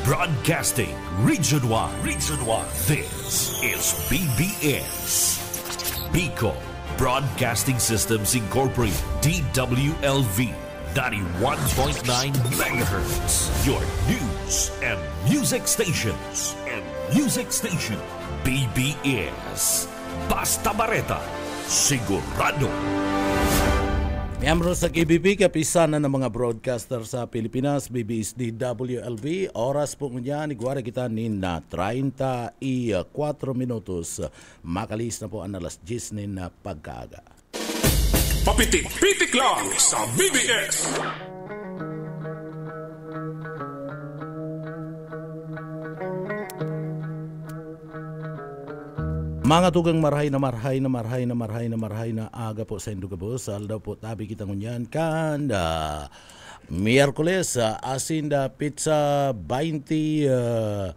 Broadcasting Region 1. Region 1. This is BBS. Bicol Broadcasting Systems Incorporated. DWLV. 91.9 megahertz. Your news and music stations. BBS. Basta Bareta. Sigurado. Miyembro sa KBP, kapisanan ng mga broadcaster sa Pilipinas, BBS DWLV. Oras po niyan, iguara kita ni na 34 minutos. Makalis na po ang alas 10 na pagkaaga. Papitik-pitik lang sa BBS. Mga tugang marhay na aga po sa Indugabos. Aldaw po tabi kita ngunyan kan Miyerkules asin da pizza 20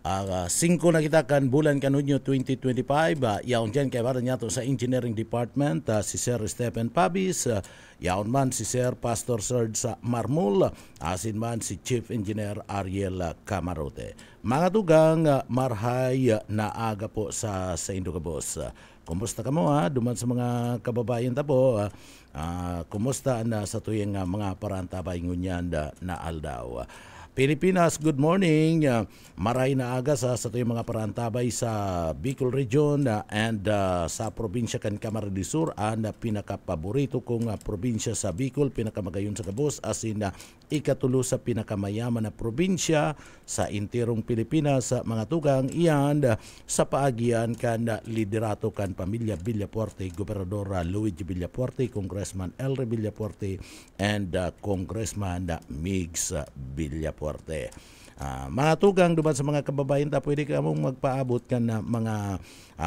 5 na kita kan bulan kanunyo 2025. Yaon dyan kay para niya to sa Engineering Department si Sir Stephen Pabis. Yaon man si Sir Pastor Serge sa Marmol. Asin man si Chief Engineer Ariel Camarote. Mga tugang marhay na aga po sa Indugabos. Kumusta ka mo duman sa mga kababayan ta po. Kumusta na sa tuyang mga parantabay ngunyan na aldaw. Pilipinas, good morning. Maray na aga sa tuyong mga parantabay sa Bicol Region and sa probinsya kan Camarines Sur. Ang pinakapaborito kong probinsya sa Bicol, pinakamagayon sa Kabos, asin ikatulo sa pinakamayaman na probinsya sa intirong Pilipinas. Mga tugang iyan sa paagian kan liderato kan pamilya Villapuerte, Gobernador Luigi Villapuerte, Congressman Elre Villapuerte, and Congressman Migs Villapuerte. Mga tugang duman sa mga kababayan ta, pwede ka mong magpaabot ka na mga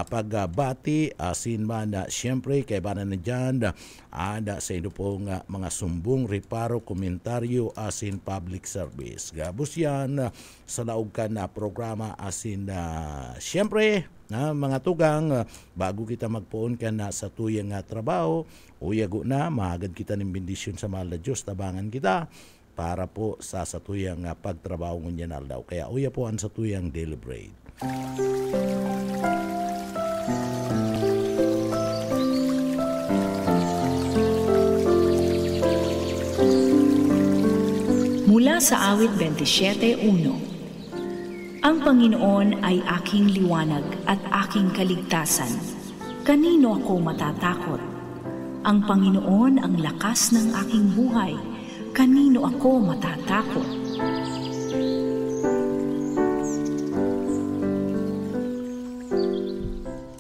pagbati asin man siyempre kay bana na dyan ada sa inyo pong mga sumbong, reparo, komentaryo asin public service. Gabos yan sa laog ka na programa asin siyempre mga tugang bago kita magpuon ka na sa tuyang trabaho uyago na mahagad kita ng bendisyon sa mahal na Diyos, tabangan kita para po sa satuyang pagtrabaho ngunyan aldaw. Kaya uya po ang satuyang daily bread. Mula sa awit 27:1. Ang Panginoon ay aking liwanag at aking kaligtasan. Kanino ako matatakot? Ang Panginoon ang lakas ng aking buhay. Kanino ako matatakot?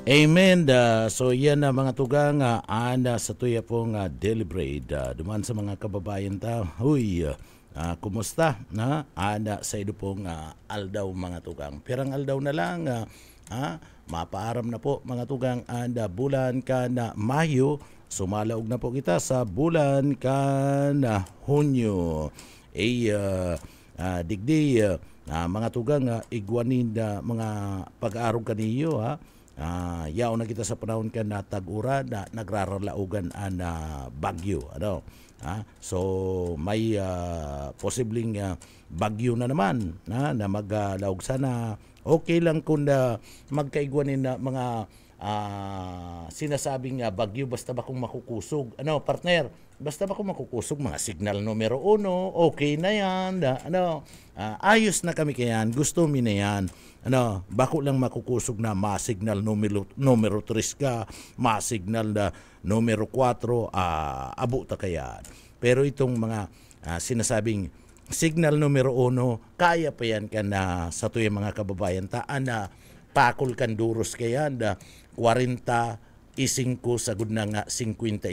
Amen. So yan na mga tugang sa tuya pong daily bread. Duman sa mga kababayan ta. Huy, kumusta? Ana sa ido pong aldaw mga tugang. Pirang aldaw na lang. Mapaaram na po mga tugang bulan ka na Mayo. Sumalaog na po kita sa bulan kan Hunyo. Digdi mga tugang igwanin mga pag-aarog kaniyo yaw na kita sa panahon kan na tag-ura na nagraralaugan bagyo. So may posibleng bagyo na naman na maglaog sana. Okay lang kung magkaigwanin na mga sinasabing bagyo basta ba kung makukusog partner, basta ba kung makukusog mga signal numero 1 okay na yan ayos na kami kayan, gusto mi na yan bako lang makukusog na ma-signal numero 3 ka, ma-signal na numero 4 abo ta kayan. Pero itong mga sinasabing signal numero 1 kaya pa yan ka na sa tuyang mga kababayan taan na pakol kan duros kayan 40 5 sagud na nga 55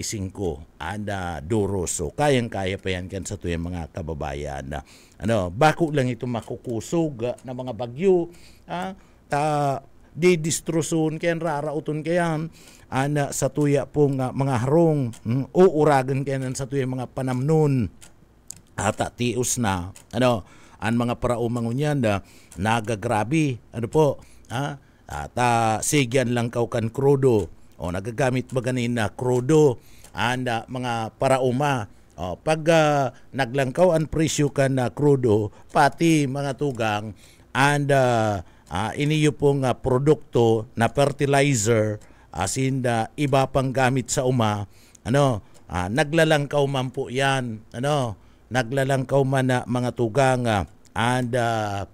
duros. So kayang-kaya pa yan kan sa tuyang mga kababayan bako lang ito makukusog na mga bagyo didistroson kayan rarauton kayan sa tuya pong mga harong uuragan kayan sa tuyang mga panamnon tios na ang mga paraumang nagagrabe po sigyan lang kaukan krudo o nagagamit ba ganin na krudo mga parauma Pag naglangkaw ang presyo ka na krudo, pati mga tugang, and iniyo pong produkto na fertilizer, asin iba pang gamit sa naglalangkaw man po yan. Naglalangkaw man na mga tugang, and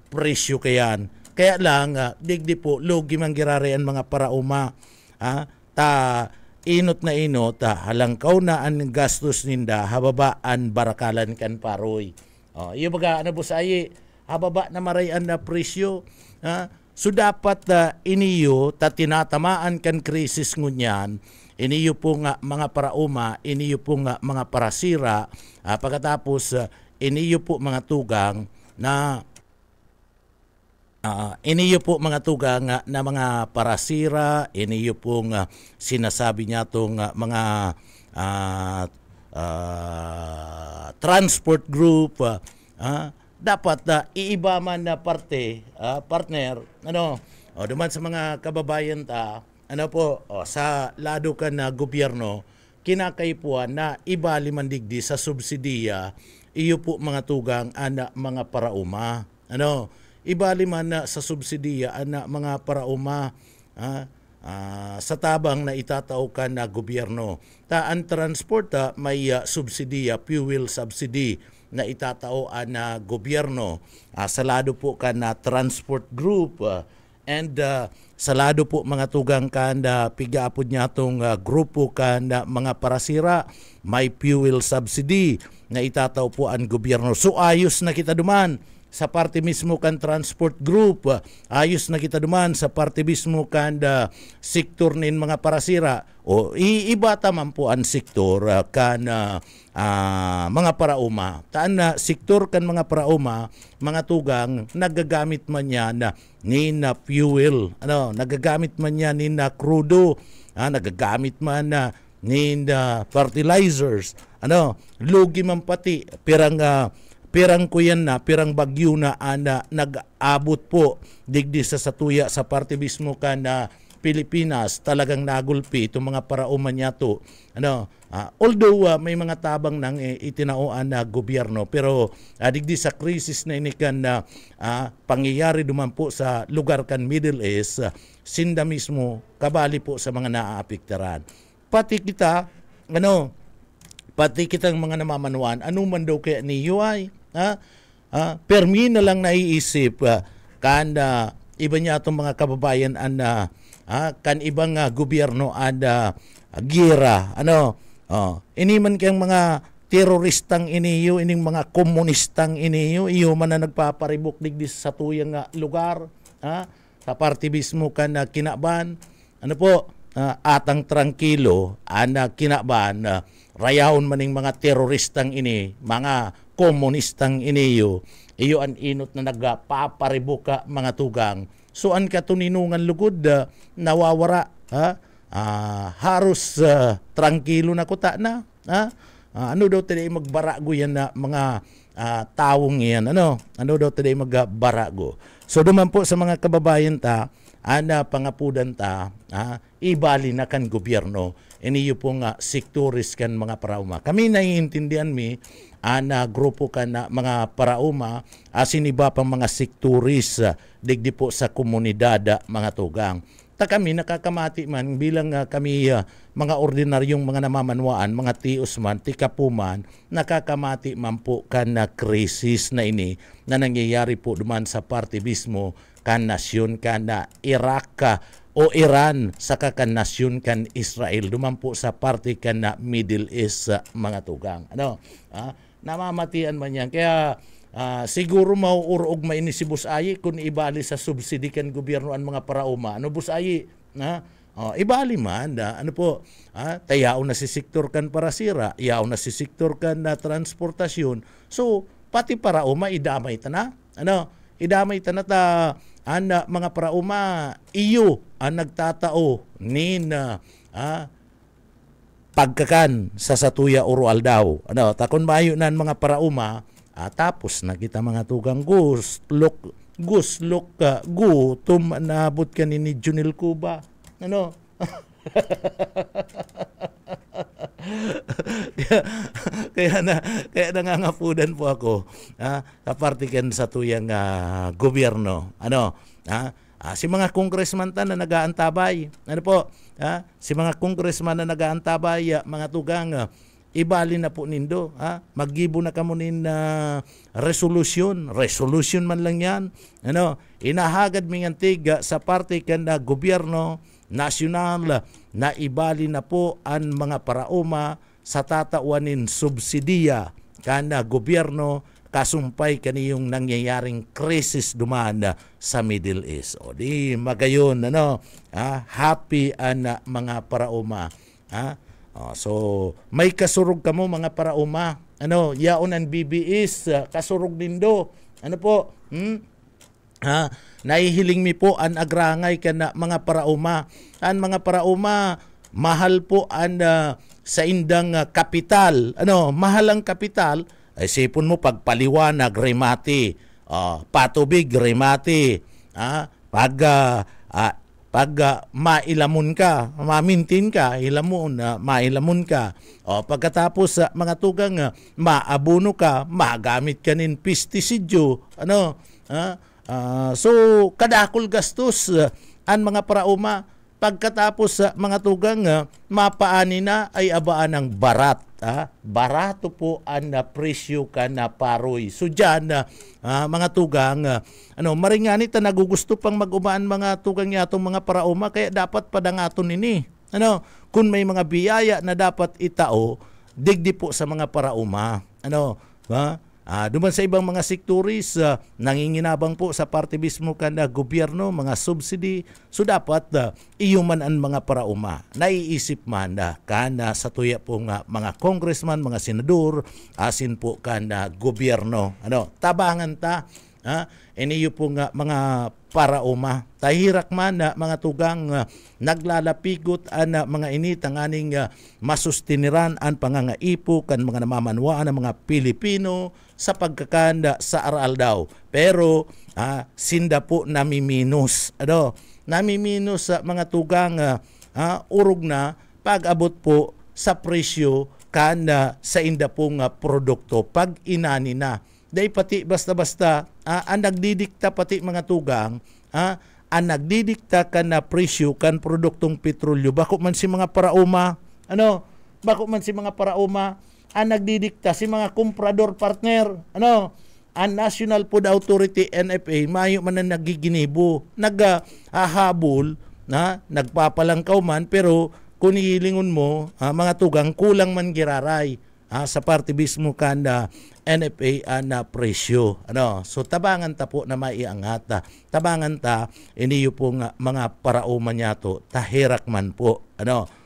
presyo kayan. Kaya lang, digdi po, lugi man girarian mga parauma. Inot na inot, halangkaw na ang gastos ninda, hababaan barakalan kan paroy. Iyo baga, busayi, hababa na marayan na presyo. So dapat iniyo, tinatamaan kan krisis ngunyan, iniyo po nga mga parauma, iniyo po nga mga parasira, pagkatapos iniyo po mga tugang na iniyo po mga tugang na mga parasira, iniyo pong sinasabi niya itong mga transport group, dapat iiba man na partner, duman sa mga kababayan sa lado ka na gobyerno, kinakaipuan na iba limandigdi sa subsidiya, iyo po mga tugang mga parauma, ibali man na sa subsidiya na mga parauma sa tabang na itatao ka na gobyerno. Ang transport may subsidiya, fuel subsidy na itatao na gobyerno. Sa lado po ka na transport group, and sa lado po mga tugang ka na pigaapod niya itong grupo ka na mga parasira, may fuel subsidy na itatao po ang gobyerno. So ayos na kita duman sa parte mismo kan transport group, ayos na kita duman sa parte mismo kan sektor nin mga parasira, o iiba taman po ang sektor kan mga parauma. Taan na sektor kan mga parauma, mga tugang, nagagamit man niya na nina fuel, nagagamit man niya nina crudo, nagagamit man na nina fertilizers, lugi man pati pirang ko yan pirang bagyo na nag-abot po digdi sa satuya sa parte mismo ka na Pilipinas, talagang nagulpi itong mga parauman niya to. Although may mga tabang nang itinauan na gobyerno, pero digdi sa krisis na inikan na pangyayari duman po sa lugar kan Middle East, sinda mismo kabali po sa mga naaapektaran. Pati kitang mga namamanuan, ano man daw kaya ni UI, permi na lang naiisip kan iba niya itong mga kababayan kan ibang gobyerno gira, ini man kayang mga teroristang iniyo, ining mga komunistang iniyo, iyo man na nagpaparibok digdi sa tuyang lugar, sa parte mismo kan kinaban, atang trangkilo, kinaban, rayahon maning mga teroristang ini, mga komunistang iniyo, iyo an inot na nagpaparibuka mga tugang. So an katuninungan lugod nawawara, harus trangkilo na kuta na, ano daw tayo magbarago yan na mga tawong yan, ano daw tayo magbarago. So duman po sa mga kababayan pangapudan ibali na kan gobyerno, iniyo po nga sektoris kan mga parauma. Kami naiintindihan grupo kan mga parauma, asin iba pang mga sektoris digdi po sa komunidad mga tugang. Kami nakakamati man bilang kami mga ordinaryong mga namamanwaan, mga tios man, tikapuman, nakakamati man po kan krisis na ini na nangyayari po duman sa parte mismo kan nasyon kan Iraq o Iran, saka kan nasyon kan Israel, duman po sa parte kan Middle East mga tugang. Namamatian man yan. Kaya siguro mauurog mainis si Busayi kung ibali sa subsidi kan gobyerno ang mga parauma. Busayi, ibali man, tayaw na si sektor kan parasira, yaw na si sektor kan transportasyon. So, pati parauma, idamay ta na. Idamay ta na mga parauma, iyo ang nagtatao pagkakan sa satuya oral daw. Takon mayo na mga parauma, tapos na kita mga tugang guslok nabot ka ni Junil Cuba. kaya nangangapudan po ako kapartikan sa tuyang gobyerno. Si mga congressman na nag-aantabay. Si mga congressman na nag-aantabay, mga tugang, ibali na po nindo. Maggibo na kamo nin resolution man lang yan. Inahagad mingantig sa partikan na gobyerno nasyonal na ibali na po ang mga parauma sa tatauanin subsidiya kana gobyerno kasumpay kaniyong nangyayaring krisis dumaan sa Middle East. O di magayon happy ang mga parauma. So may kasurog kamo mga parauma. Yaon ang BBS kasurog nindo. Nahihiling mi po an agrangay kana mga parauma. An mga parauma mahal po an sa indang kapital. Mahal ang kapital. Ay sipon mo pagpaliwanag remati. Patubig remati. Pag mailamon ka, mamintin ka, mailamon ka. Pagkatapos mga tugang maabuno ka, magamit ka nin pestisidyo. So kadakol gastos ang mga parauma. Pagkatapos mga tugang mapaani na ay abaan ng barat. Barato po ang presyo ka na paroy. So dyan mga tugang maringani ta nagugusto pang mag-umaan mga tugang yatong mga parauma, kaya dapat padangaton nini. Kung may mga biyaya na dapat itao, digdi po sa mga parauma. Duman sa ibang mga sektoris, nanginginabang po sa parte mismo kana gobyerno, mga subsidy. So dapat iyuman ang mga parauma. Naiisip man kana sa tuya po mga congressman, mga senador, asin po kana gobyerno. Tabangan ta, iniyo po mga parauma. Tahirak man mga tugang naglalapigot ang mga init ang aning masustiniran ang pangangaipo kan mga namamanwaan ng mga Pilipino sa pagkakanda sa aral daw. Pero sinda po namiminus. Namiminus sa mga tugang urog na pag-abot po sa presyo kanda sa inda pong produkto pag inani na. Dahil pati basta-basta ang nagdidikta pati mga tugang ang nagdidikta kan na presyo kan produktong petrolyo. Bako man si mga parauma bako man si mga parauma ang nagdidikta si mga komprador partner. Ang National Food Authority NFA mayo man na nagiginibo, naghahabol nagpapalangkaw man, pero kung ilingon mo mga tugang kulang man giraray sa parte mismo kanda NFA na presyo. So tabangan ta po na maiangat. Tabangan ta iniyo po mga parauma niya to tahirak man po.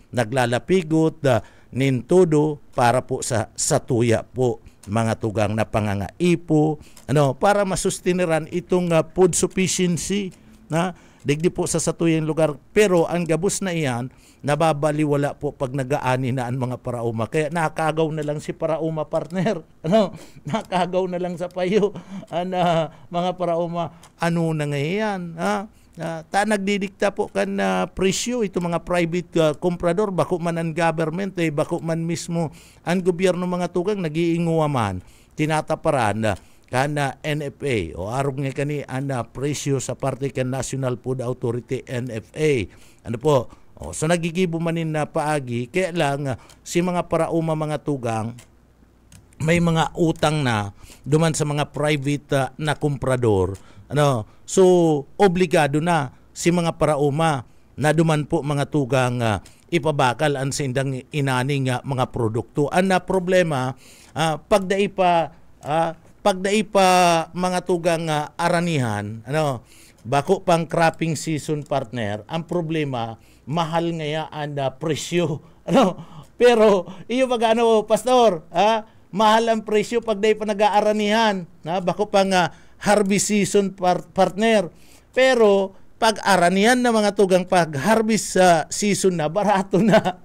Naglalapigot nintudo para po sa tuya po mga tugang na pangangaipo, para masustiniran itong food sufficiency digdi po sa satuyang lugar. Pero ang gabos na iyan nababaliwala po pag nagaani na ang mga parauma. Kaya nakagaw na lang si parauma partner. Nakagaw na lang sa payo mga parauma. Ano na ngayon? Nagdidikta po kan presyo ito mga private comprador, bako man ang government, bako man mismo ang gobyerno mga tugang nagiinguwa man, tinataparan kana NFA o arog nga kani ang presyo sa parte kan National Food Authority NFA. So nagigibo manin na paagi, kaya lang si mga parauma mga tugang may mga utang na duman sa mga private na komprador. So obligado na si mga parauma na duman po mga tugang ipabakal ang sindang inaning mga produkto. Ang problema pagdai pa mga tugang aranihan, bako pang cropping season partner, ang problema mahal ngaya ang presyo. Pero iyo pastor, mahal ang presyo pagdai pa nag-aaranihan, bako pang harvest season partner. Pero pag aranihan na mga tugang pag harvest season na, barato na.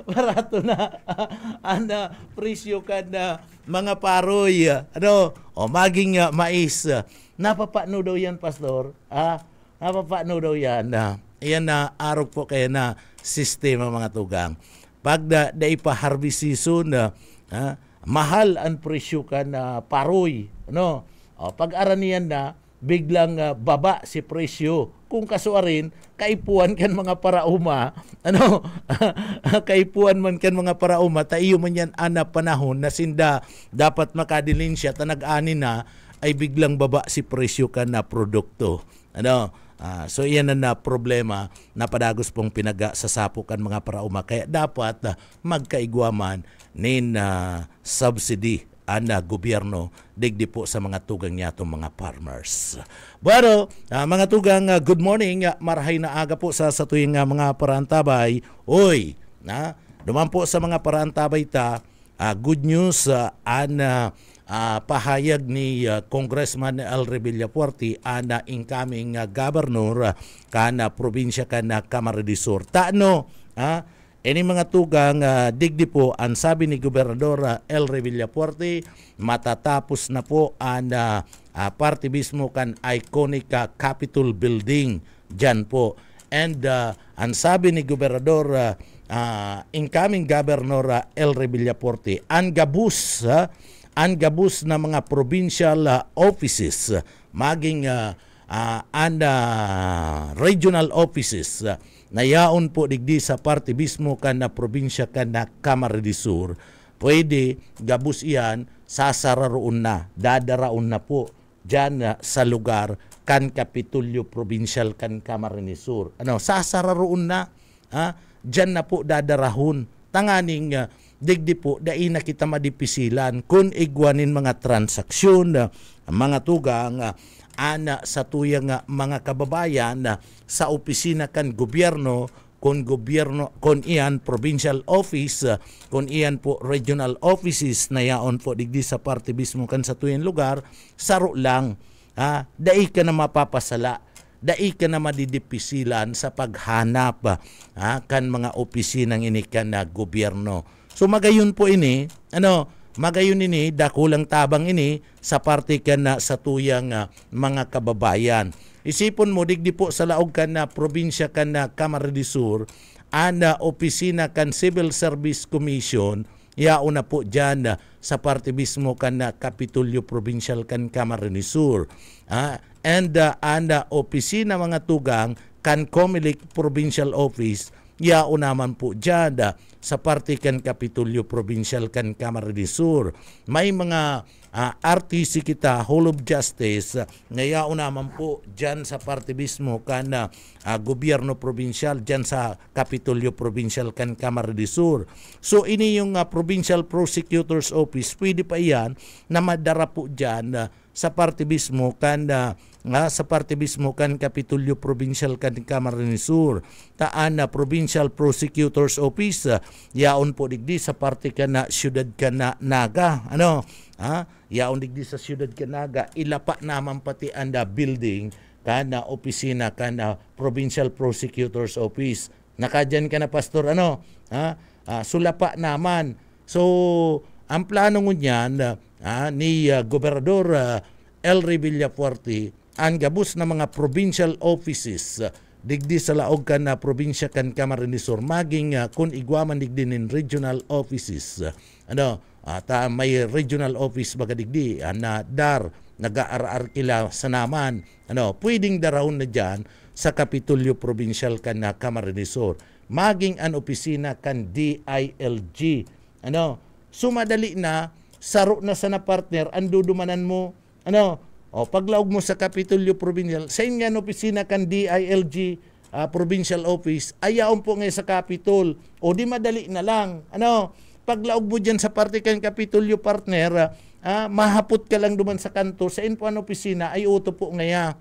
Barato na ang presyo kada mga paroy. Maging mais. Napapano daw yan, pastor? Napapano daw yan. Iyan na arog po kaya na sistema mga tugang. pag da ipa-harvest season, mahal ang presyo kan paroy. Ano? Pag aranian na, biglang baba si presyo. Kung kasuarin, kaipuan kan mga parauma, kaipuan man kan mga parauma, taiyo man yan ana panahon na sinda dapat makadilin siya, tanag-ani na, ay biglang baba si presyo kan na produkto. So iyan na problema na padagos pong pinag-sasapukan mga parauma. Kaya dapat magkaigwaman nin subsidy ana gobyerno digdi po sa mga tugang niya itong mga farmers. Bueno, mga tugang, good morning. Marahay na aga po sa tuwing mga parantabay. Oy, duman po sa mga parantabay ta, good news pahayag ni Congressman Elry Villafuerte ana incoming governor kana probinsya kana Camarines Sur. Taano, ini mga tugang, digdi po ang sabi ni Gobernador Elry Villafuerte, matatapos na po ang party mismo kan iconic Capitol Building dyan po. And ang sabi ni Gobernador, incoming Governor Elry Villafuerte, ang gabus na mga provincial offices, maging regional offices, nayaon po digdi sa party mismo kan na probinsya kan na Camarines Sur, pwede gabus iyan, sasararoon na, dadaraon na po dyan sa lugar kan Kapitulyo Provincial kan Camarines Sur. Sasararoon na, dyan na po dadarahon. Tanganing digdi po, dai na kita madipisilan kung igwanin mga transaksyon, mga tugang, ana sa tuyang mga kababayan sa opisina kan gobyerno, kon iyan provincial office, kon iyan po regional offices na yaon po digdi sa party mismo kan sa tuyang lugar, saro lang. Dai ka na mapapasala, dai ka na madidipisilan sa paghanap kan mga opisinang ini kan na gobyerno. So magayon po ini, magayon ini, dakulang tabang ini sa parte kan na sa tuyang mga kababayan. Isipon mo, digdi po sa laog kan na probinsya kan na Camarines Sur, ana opisina kan Civil Service Commission, yaon na po dyan sa parte mismo kan na Kapitulyo Provincial kan Camarines Sur. And ana opisina mga tugang kan Comelec Provincial Office, yaon naman po dyan sa parte kan Kapitulyo Provincial kan Camarines Sur. May mga RTC kita, Hall of Justice, na yaon naman po dyan sa parte mismo kan Gobyerno Provincial, dyan sa Kapitulyo Provincial kan Camarines Sur. So ini yung Provincial Prosecutor's Office, pwede pa yan na madara po dyan sa parte mismo kan Kapitulyo Provincial kan Camarines Sur. Taan na Provincial Prosecutor's Office, yaon po digdi sa parte kan na Siyudad kan na Naga. Yaon digdi sa Siyudad kan Naga, ilapa naman pati ang building kan na opisina kan na Provincial Prosecutor's Office. Nakadyan ka na, Pastor, sulapa naman. So ang plano ngunyan ni Gobernador Elry Villafuerte, ang gabus na mga provincial offices digdi sa laog kan na probinsya kan Camarines Sur, maging kun igwaman digdi nin regional offices. May regional office baga digdi na dar nag-aarar kila sa naman. Pwedeng darawon na dyan sa Kapitulyo Provincial kan na Camarines Sur, maging an opisina kan DILG. Sumadali na, saro na sa na partner, andudumanan mo, paglaog mo sa Kapitulyo Provincial, sa inyan opisina kan DILG Provincial Office, ayaon po ngayon sa Capitol, o di madali na lang. Paglaog mo dyan sa parte kan Kapitulyo partner, mahapot ka lang duman sa kanto, sa inpuan opisina, ay uto po ngayon.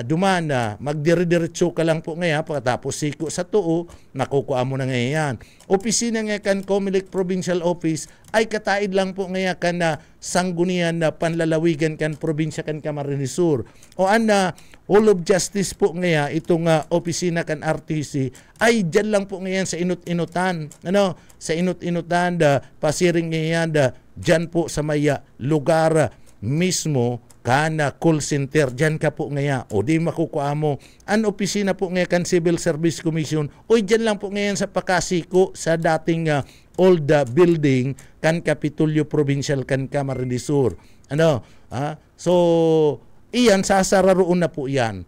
Duman magdire-diretso ka lang po ngayon, pagkatapos siko sa tuo, nakukuha mo na ngayon. Opisina nga kan Comelec Provincial Office ay kataid lang po ngayon kan sanggunian na panlalawigan kan probinsya kan Camarines Sur. O Hall of Justice po ngayon, itong opisina kan RTC, ay dyan lang po ngayon sa inut-inutan. Sa inut-inutan, pasiring ngayon, dyan po sa may lugar mismo kana call center dyan ka po ngaya o di makukuha mo an opisina po ngayon kan Civil Service Commission o dyan lang po ngayon sa Pakasiko sa dating old building kan Kapitolyo Provincial kan Camarines Sur. So iyan sasararoon na po yan.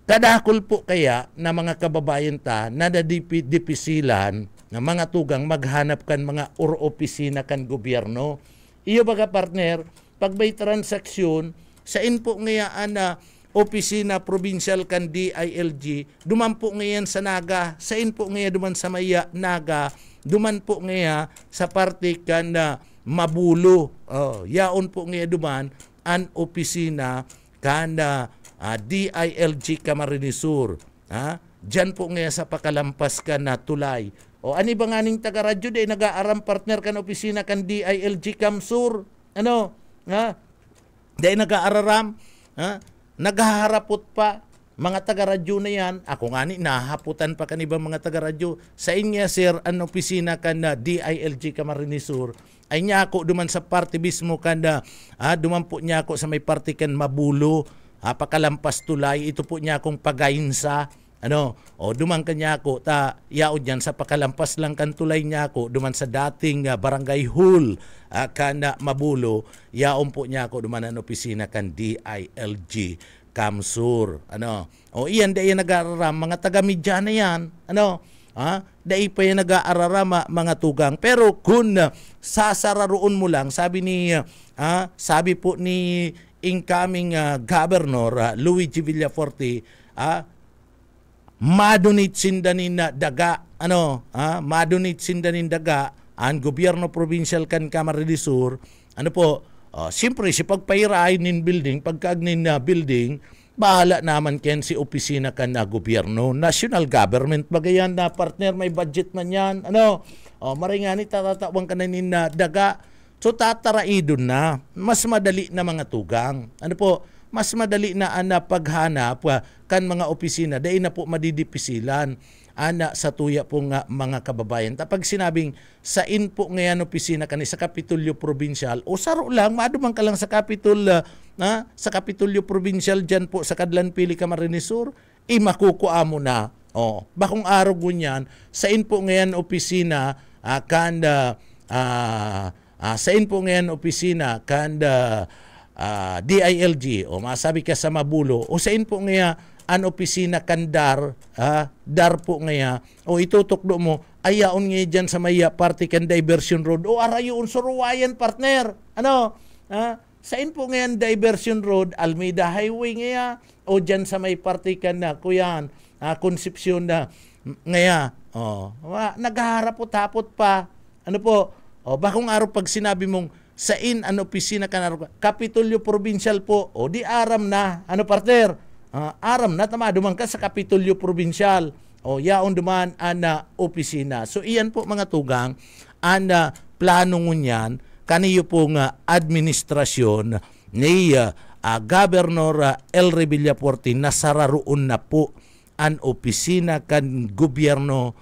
Kadakol po kaya na mga kababayan ta na nadipisilan na mga tugang maghanap kan mga opisina kan gobyerno. Iyo baga partner, pag may transaksyon, sa po ngayaan na opisina provincial kan DILG, duman po ngayon sa Naga, sa po ngayon duman sa Maya Naga, duman po ngayon sa parte kan Mabulo. Yaon po ngayon duman an opisina kan DILG Camarines Sur. Diyan po ngayon sa pakalampas kan na tulay. O ani ba nga ning taga-radyo day nag-aaram partner kan opisina kan DILG Camsur? Day nag-aararam? Naghaharapot pa mga taga-radyo na yan. Ako nga ni nahaputan pa kan ibang mga taga-radyo. Sa inya sir an opisina kan DILG Camarines Sur ay niya ako duman sa party mismo kan duman po niya ako sa may party kan Mabulo. Pakalampas tulay ito po niya akong pagayinsa. Duman kanya ako yaod yan sa pakalampas lang kan tulay niya ako duman sa dating barangay hall kan Mabulo, yaon po niya ako duman ang opisina kan DILG Camsur. Iyan dahil nag-aararam mga taga-media na yan. Dahil pa yan nag-aararam mga tugang. Pero kung sasararoon mo lang, sabi po ni incoming Governor Luigi Villaforte, madonate sindanin na daga madonate sindanin daga ang gobyerno provincial kan Camarines Sur siyempre si pagpairahin nin building pagkaagnin na building bahala naman ken si opisina kan na gobyerno national government bagayan na partner may budget man yan maringani tatatawang kananin na daga so tataraidon na mas madali na mga tugang mas madali na paghanap kan mga opisina dahil na po madidipisilan sa tuya po nga mga kababayan. Tapag sinabing sa po ngayon opisina kani sa Kapitolyo Provincial o saro lang maadumang ka lang sa sa Kapitolyo Provincial dyan po sa Kadlanpili Camarines Sur makukuha mo na. Bakong araw gunyan sa po ngayon opisina sa po ngayon opisina DILG o masabi ka sa Mabulo o sa po ngaya an opisina kan dar po ngaya o itutukdo mo ayaon ngayon dyan sa Maya Party kan Diversion Road o arayon suruwayan partner sa po ngayon Diversion Road Almeida Highway ngaya o dyan sa may party kan na kuyan Concepcion na ngaya naghaharapot-hapot pa bakong araw pag sinabi mong sa an opisina kan Kapitolyo Provincial po o di aram na partner aram na duman ka sa Kapitolyo Provincial o yaon duman ana opisina so iyan po mga tugang ana plano ngunyan kaniyo po nga administrasyon ni Governor El Villaforte na sararoon na po an opisina kan gobyerno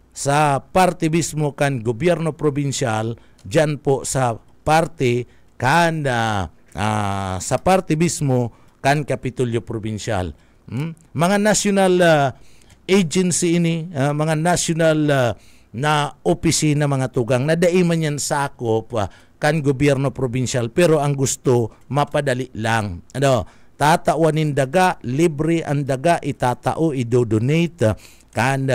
sa parte mismo kan gobyerno provincial dyan po sa parte kan sa parte mismo kan Kapitolyo Provincial. Mga national agency ini, mga national na opisina mga tugang na daiman yan sakop kan gobyerno provincial pero ang gusto mapadali lang. Tatawanin daga, libre ang daga, itatao, idodonate kan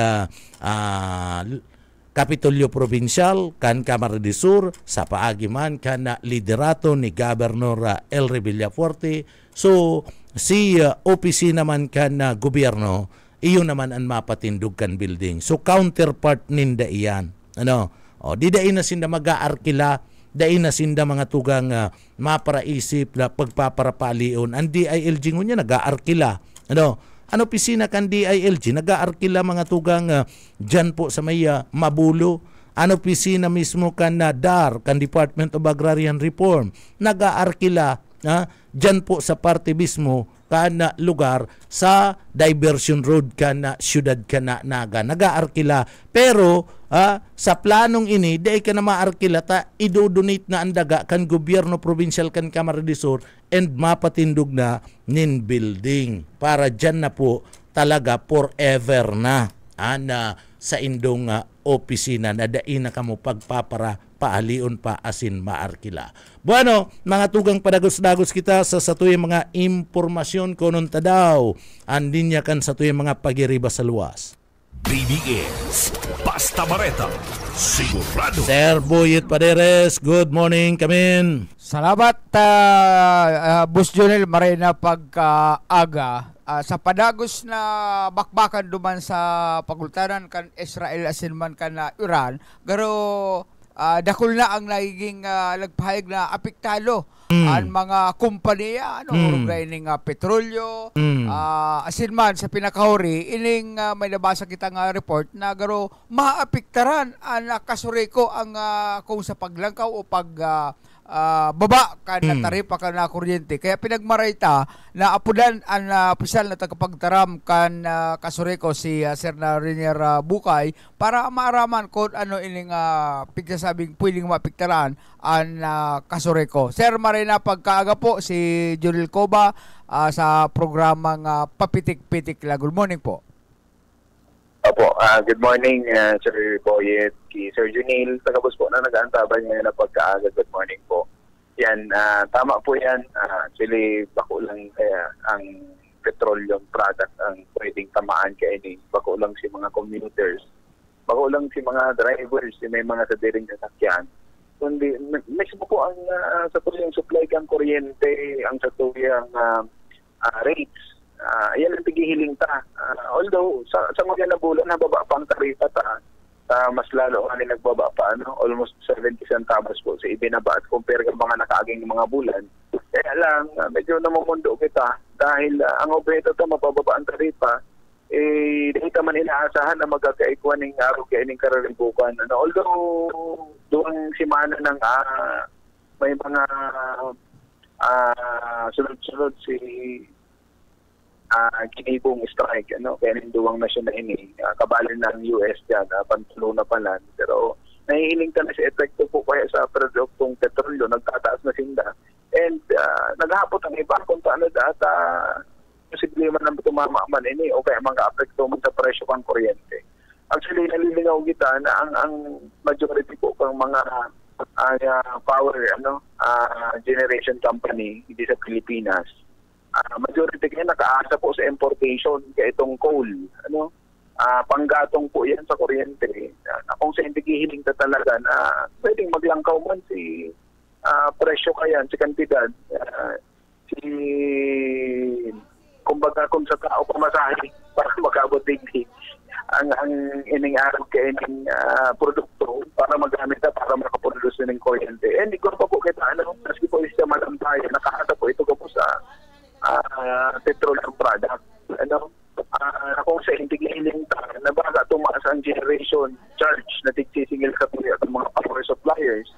Kapitolyo Provincial kan Camarines Sur sa paagiman kan liderato ni Governor El Villaforte. So si opisina man kan gobyerno iyo naman ang mapatindog kan building. So counterpart ninda iyan. Di dain na sinda mag-aarkila, dain na sinda mga tugang maparaisip na pagpaparapalion. Ang DILG ngunya nag-aarkila. Ano opisina kan DILG nag-aarkila mga tugang dyan po sa may Mabulo. Ano opisina mismo kan DAR kan Department of Agrarian Reform nag-aarkila dyan po sa parte mismo kana lugar sa diversion road kana syudad kana naga nagaarkila pero sa planong ini di ka na maarkila ta idodonate na ang daga kan gobyerno provincial kan Camarines Sur and mapatindog na nin building para dyan na po talaga forever na sa indong opisina na dain na kamo pagpapara paalion pa asin maarkila. Bueno, mga tugang padagos-dagos kita sa satuyang mga impormasyon konon tadaw andin niya kan satuyang mga pagiriba sa luwas. BBS Basta Bareta sigurado. Sir Boyet Paderes, good morning, kamin. Salamat Boss Jonel Marina pagkaaga sa padagos na bakbakan duman sa pagultanan kan Israel asin man kan Iran garo dakol na ang nagiging nagpahayag na apektado ang mga kompanya ning petrolyo asin man sa pinakahuri ining may nabasa kita nga report na garo maapektaran ang kasureko ang kung sa paglangkaw o pag baba kan na taripa kan na kuryente kaya pinagmarayta na apudan ang opisyal na tagapagtaram kan kasureko si Sir Renier Bukay para maaraman kung ano ining pigsasabing pwedeng mapiktaran ang kasureko. Sir Marina pagkaaga po si Junel Coba sa programang Papitik-Pitik la. Good morning po. Opo, good morning Sir Boyet, Sir Junil, tagabos po na nag-aantabay ngayon na pagkaaga. Good morning po. Yan, tama po yan. Actually, bako lang ang petroleum product ang pwedeng tamaan kaya ini. Bako lang si mga commuters. Bako lang si mga drivers, si may mga sadiring sasakyan. Kundi, mismo po ang sa tuyang supply kang kuryente, ang sa tuyang rates. Yan ang tigihiling ta. Although, sa mga na bulan, nababa pa ang tarifa ta. Mas lalo ang nagbaba pa, almost 70 centavos po sa ibinaba at compare ka mga nakaaging mga bulan. Kaya lang, medyo namumundo kita dahil ang operito ito, mapababa ang tarifa, dahil man inaasahan na magkakaikuan ng araw kaya ng karalibukan. Although, doon simana ng may mga sunod-sunod si kinibong strike, kaya ninduwang na siya na ini, kabalin ng US dyan, pantulo na pala. Pero nahihiling ka na si epekto po kaya sa produktong petrolyo, nagtataas na sinda. And naghapot ang iba kung paano data, posible man na tumama man ini o kaya mga apekto man sa presyo ng kuryente. Actually, nalilingaw kita na ang majority po ng mga power generation company hindi sa Pilipinas, majority kaya nakaasa po sa importation kaya itong coal. Panggatong po yan sa kuryente. Kung sa hindi hihiling ka talaga na pwedeng maglangkaw man si presyo kaya, si kantidad, kumbaga kung sa tao pamasahe para mag-abot digdi ang ining araw kaya ining produkto para magamit na para makaproduce ng kuryente. Hindi ko pa po kita, kasi po isya malampay, nakaasa po ito ko po sa petroleum product. Kung sa intigiling nabaga tumaas ang generation charge na tigsisingil sa tuya ng mga power suppliers,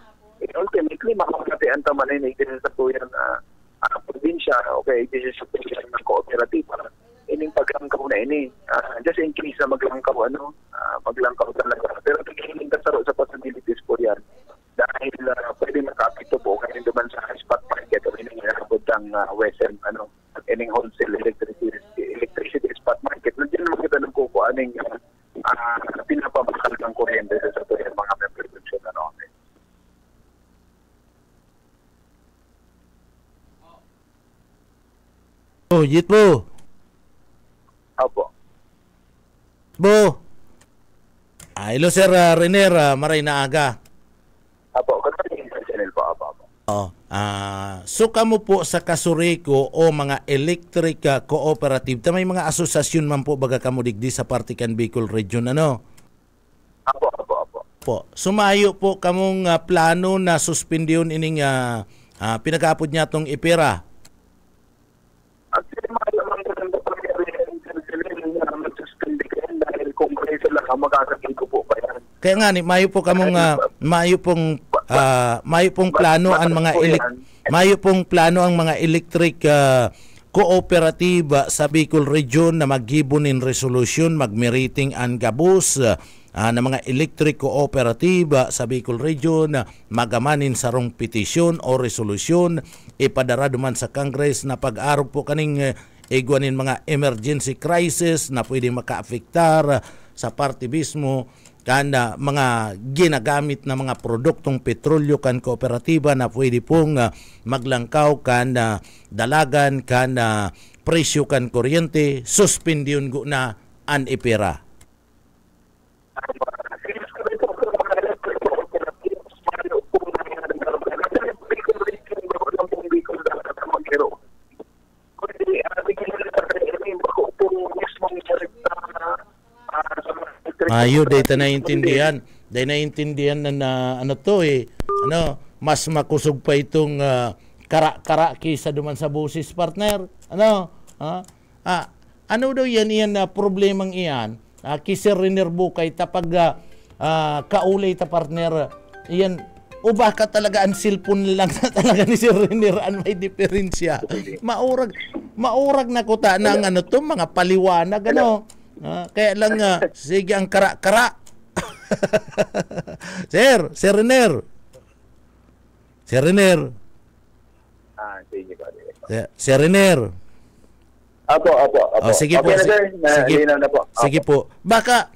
ultimately makakatian taman na itin sa tuya na probinsya, okay, this is sa tuya ng cooperative para ining paglangkaw na ini. Just in case na maglangkaw, maglangkaw talaga. Pero tigiling ka sa possibilities po yan. Dahil pwede makapito po kayo naman sa spot market o iningarabot ang Western ining wholesale electricity spot market. Nandiyan naman kita ng kuko aning pinapabakal ng kuryente sa tuyang mga production. Oh, yit po. Opo. Bo. Hello Sir Renier, maray na aga. Apo, kasi sa channel po, apo. So kamo po sa kasureko o mga electric cooperative, may mga asosasyon man po baga kamo digdi sa Partikan Bicol Region, Apo. Po. Sumayo po kamong plano na suspendyon ining pinag-aapod niya tong ipera. Actually, malamang maganda pa rin mag-suspend dahil kung kayo sila makakagin ko po pa yan. Kaya nga ni mayo po kamong mayo pong plano ang mga electric kooperatiba sa Bicol Region na maggibunin resolusyon magmeriting ang gabos na mga electric cooperative sa Bicol Region magamanin sarong petisyon o resolusyon ipadara duman sa Congress na pag-arog po kaning igwanin mga emergency crisis na pwede makaapektar sa partibismo kan mga ginagamit na mga produktong petrolyo kan kooperatiba na pwede pong maglangkaw kan dalagan kan presyo kan kuryente suspendiyon go na an ipera. Ayo, dahil naiintindihan. Dahil naiintindihan na ano to mas makusog pa itong kara-kara kisa duman sa busis partner. Ano daw yan na problemang iyan? Kisir Riner Bukay tapag kaulay ta partner. Iyan, uba ka talaga ang cellphone lang na talaga ni Sir Riner ang may diferensya. Maurag na kuta ng ano to, mga paliwanag kaya lang sige ang kara-kara. Sir Riner. Sir Riner. Sige pa. Sir Riner. Apo. Sige po. Sige na po. Sige po. Baka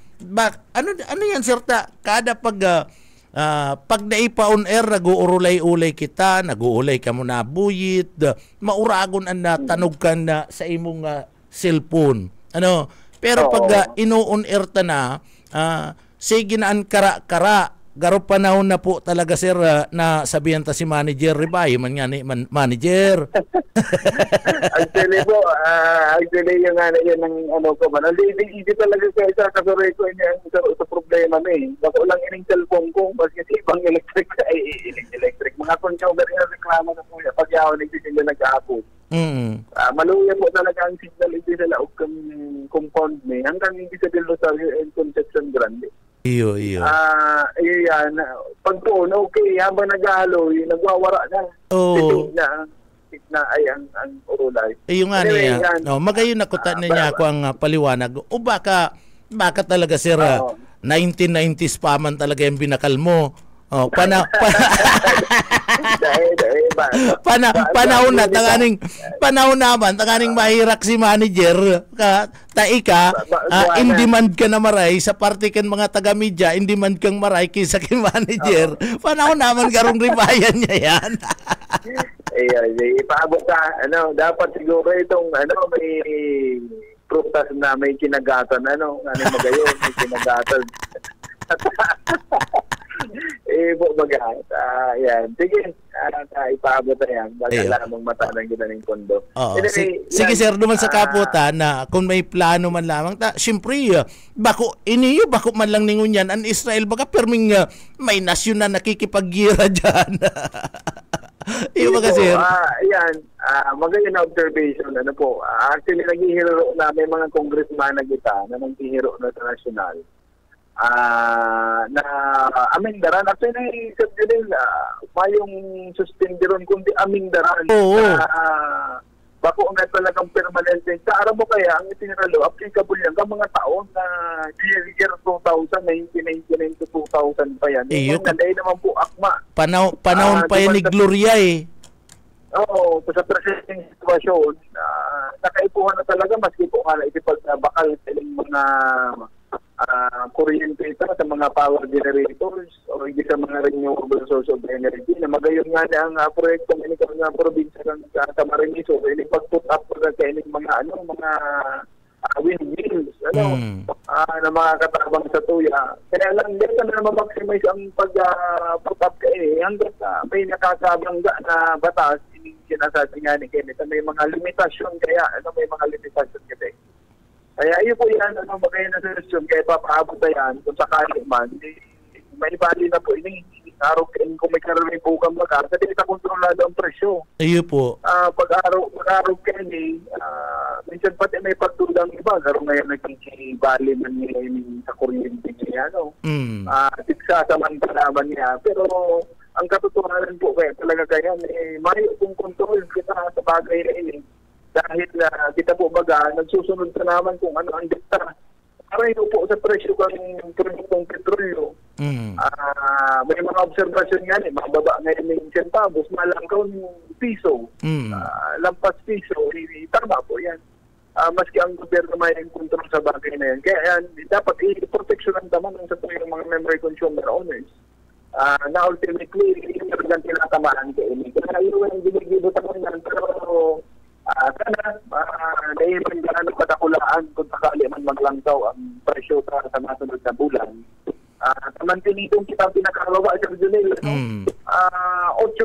ano yan sir kada pag naipa on air nag-uulay-ulay kita, nag-uulay ka mo na buyit, mauragon ang tanog ka na sa imong cellphone. Pero pag ino-on air ta na, sige na ang kara-kara. Garo panahon na po talaga sir na sabihan ta si manager Ribay man nga ni manager. Actually po, yung yan ang ano ko man. Hindi talaga sa kasore ko niya sa problema Bako lang ining cellphone ko kasi ibang electric mga consumer na reklamo na po ya pag yaw nagsisinda nag-aapos. Maluya po talaga ang signal hindi sa laog kang compound hanggang hindi sa Delosaryo and Concepcion Grande. Iyo. Yan. Pag po, okay, habang nag-aloy, nagwawara na. Oo. Na ay ang urulay. Yung nga niya. Magayon nakutan na niya ako ang paliwanag. O baka talaga sir, 1990s pa man talaga yung binakal mo. Panahon naman tanganing mahirak si manager taika in demand ka na maray sa parte kan mga taga media in demand kang maray kisa kin manager panahon naman garong ribayan niya yan. Ipaabot ka dapat siguro itong may prutas na may kinagatan magayon may kinagatan. Yan. Sige, ipaabot na yan. Baga lamang matanang kita ng kondo. Sige sir, duman sa kaputan na kung may plano man lamang, siyempre, bako man lang ningon yan, ang Israel, baka perming may nasyon na nakikipaggira dyan. Iyo ba sir? Yan, magayon na observation. Actually, naghihiro na may mga congressman na kita na naghihiro na sa nasyonal. Na amindaran actually sa din mayong suspendiron kundi amindaran bako nga talagang permanente sa araw mo kaya ang itinalo applicable yan ka mga taon na year 2000 1999 to 2000 pa yan dahil naman po akma panahon pa yan ni Gloria sa present sitwasyon nakaipuhan na talaga maski po nga ipagabakal sa mga kuryente ito sa mga power generators o hindi sa mga renewable source of energy na magayon nga na ang proyekto ng probinsya ng Camarines o pag-put up na kaining mga windmills na mga katabang sa tuya. Kaya lang dito na ma-maximize ang pag-put up hanggang may nakakabangga na batas sinasabi nga ni Kenneth may mga limitasyon kaya may mga limitasyon kasi. Kaya iyo po yan, magayon na solution, kaya papaabot na yan, kung sakali man, may bali na po, araw kung may karami po kang magkar, kasi kontrolado ang presyo. Iyo po. Pag-araw kayo, minsan pati may pagtulang iba, garo ngayon nagkikibali man niya sa kuryente niya, tiksa sa manpalaman niya, pero ang katotohanan po kaya talaga kaya, may kung kontrol kita sa bagay na Dahil kita po baga, nagsusunod ka naman kung ano ang dikta. Para po sa presyo ng produktong petrolyo. May mga obserbasyon nga mababa ngayon ng centavos, malangkaw ng piso, lampas piso, tama po yan. Maski ang gobyerno may kontrol sa bagay na yan. Kaya dapat i-proteksyonan naman sa ng mga memory consumer owners. Na ultimately, yung talagang tinatamaan kayo. Kaya yun ang binigibot ako yan. Pero sana, dahil man gaano katakulaan kung sakali man maglangkaw ang presyo sa nasunod na bulan. Samantinitong kita pinakababa sa Junel. 8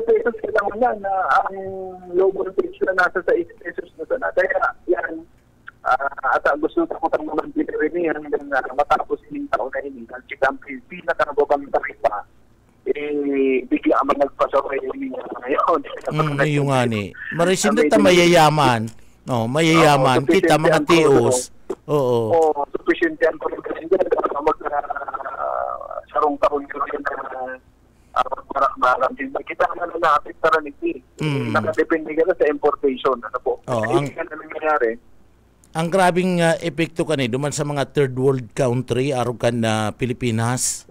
pesos kita mo yan. Ang low voltage na nasa 6 pesos na sana. Kaya yan, at gusto ko tang mga pinirimi hanggang matapos yung taon na ini. Ang chikang pinakababang tarifa, bigla ang nagpasaway ngayon. Yung nga ni. Marisin na mayayaman. No, mayayaman. Kita mga tios. Oo. Sufficient yan po rin kasi dyan. Sarong taon ko rin maramdaman. Kita naman na naapektaran ito. Nakadepende ka sa importation. Ano po? Hindi ka na nangyayari. Ang grabing epekto ka ni duman sa mga third world country, araw ka na Pilipinas.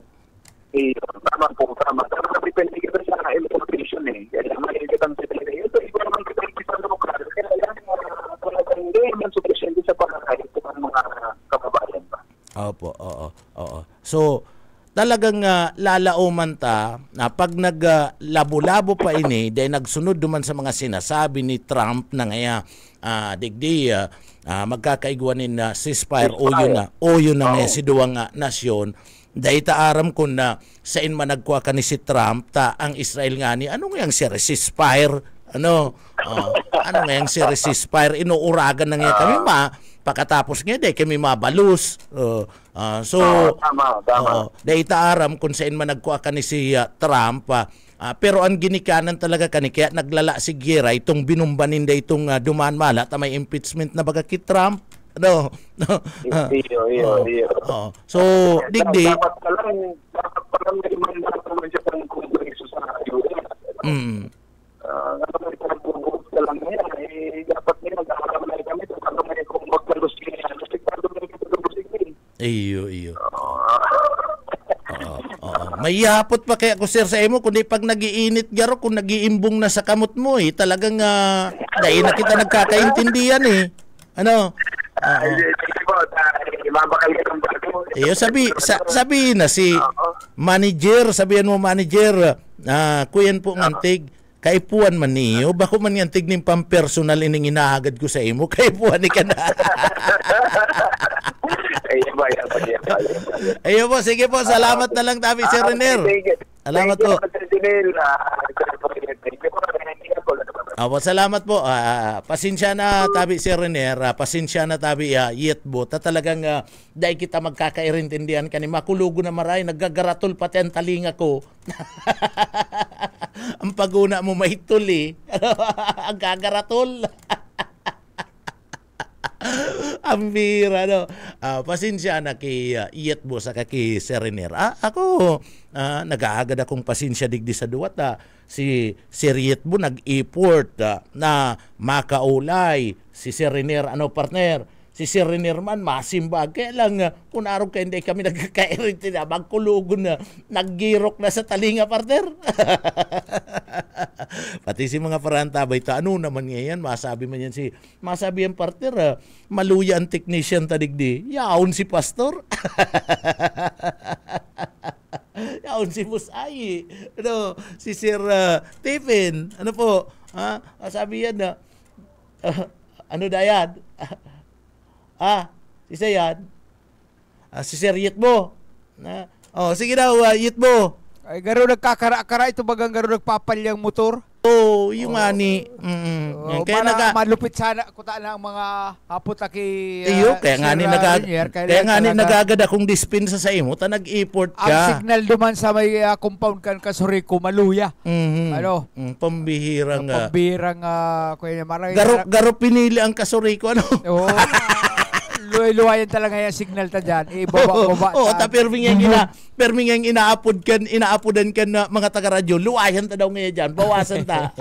Tama po, tama. Tama, depende kita sa importation Kaya may kitang sila. Ito, iba naman kita sa lokal. Kaya yan, talagang hindi naman sufficient sa pangakayot ng mga kababayan pa. Opo, oo. So, talagang lalauman ta na pag naglabo-labo pa ini, dahil nagsunod duman sa mga sinasabi ni Trump na ngaya, magkakaigwanin na ceasefire o yun na nga si duwang nasyon. Dahil taaram ko na sa inman nagkuha ka ni si Trump ang Israel nga ni ano nga yung si ceasefire ano nga yung si ceasefire inuuragan na nga kami pagkatapos nga dahil kami mabalus tama. Dahil taaram kung sa inman nagkuha ka ni si Trump pero ang ginikanan talaga kani kaya naglala si Gira itong binumbanin da itong dumaan mala may impeachment na baga kay Trump. No. So, digdi. Dapat palang may mandato naman siya pang kongreso sa US. Dapat may kongreso ka lang niya. Dapat may mag-aaral na kami kung may kung magkalusing niya. Kasi parang may kakalusing niya. Iyo. Mayapot pa kaya ko sir sa imo kundi pag nagiinit garo kung nagiimbong na sa kamot mo talagang dahil na kita nagkakaintindihan ano sabi na si manager, sabihan mo manager, kuyan po ngantig kaipuan man niyo, bako man ngantig ning pampersonal ining inahagad ko sa imo, kaipuan ni ka na. Ayo po, sige po, salamat na lang tabi Sir Renier. Salamat po. Salamat po. Pasensya na tabi Sir Renier, pasensya na tabi Yetbo. Talagang dahil kita magkakairintindihan kani makulugo na maray, naggagaratol pati ang talinga ko. Ang paguna mo maituli. Ang gagaratol. Ang bira, no? Pasensya na kay Yetbo sa kay Sir Renier. Ako, nag-aagad akong pasensya digdi sa duwat. Si Sir Yetbo nag-import na makaulay. Si Sir Renier, partner? Si Sir Renier man, masimbag. Kaya lang, kung araw ka hindi kami nagkakairinti na, magkulugon na, naggirok na sa talinga, partner. Pati si mga parantabay, ano naman ngayon, masabi man yan masabi yan, partner, maluya ang technician tadigdi, yaon si pastor. Yaon si Musay. Si Sir Tiffin, ano po, sabi yan na, ano dayan? Si Sayad. Si Sir Yetbo. Sige daw, Yetbo. Ay, garo nagkakara-kara ito bagang garo nagpapalyang motor. Yung ani. Kaya malupit sana kuta na ang mga hapot aki. Kaya nga ni nagagad akong dispensa sa imo, nag-import ka. Ang signal duman sa may compound kan Kasuriko maluya. Pambihirang kuya marang garo pinili ang Kasuriko Luya iluwayan talaga yung signal ta dyan. Ibaba-baba. perming yang inaapodan kan na mga taga-radyo, luwayan ta daw ngayon dyan, bawasan ta.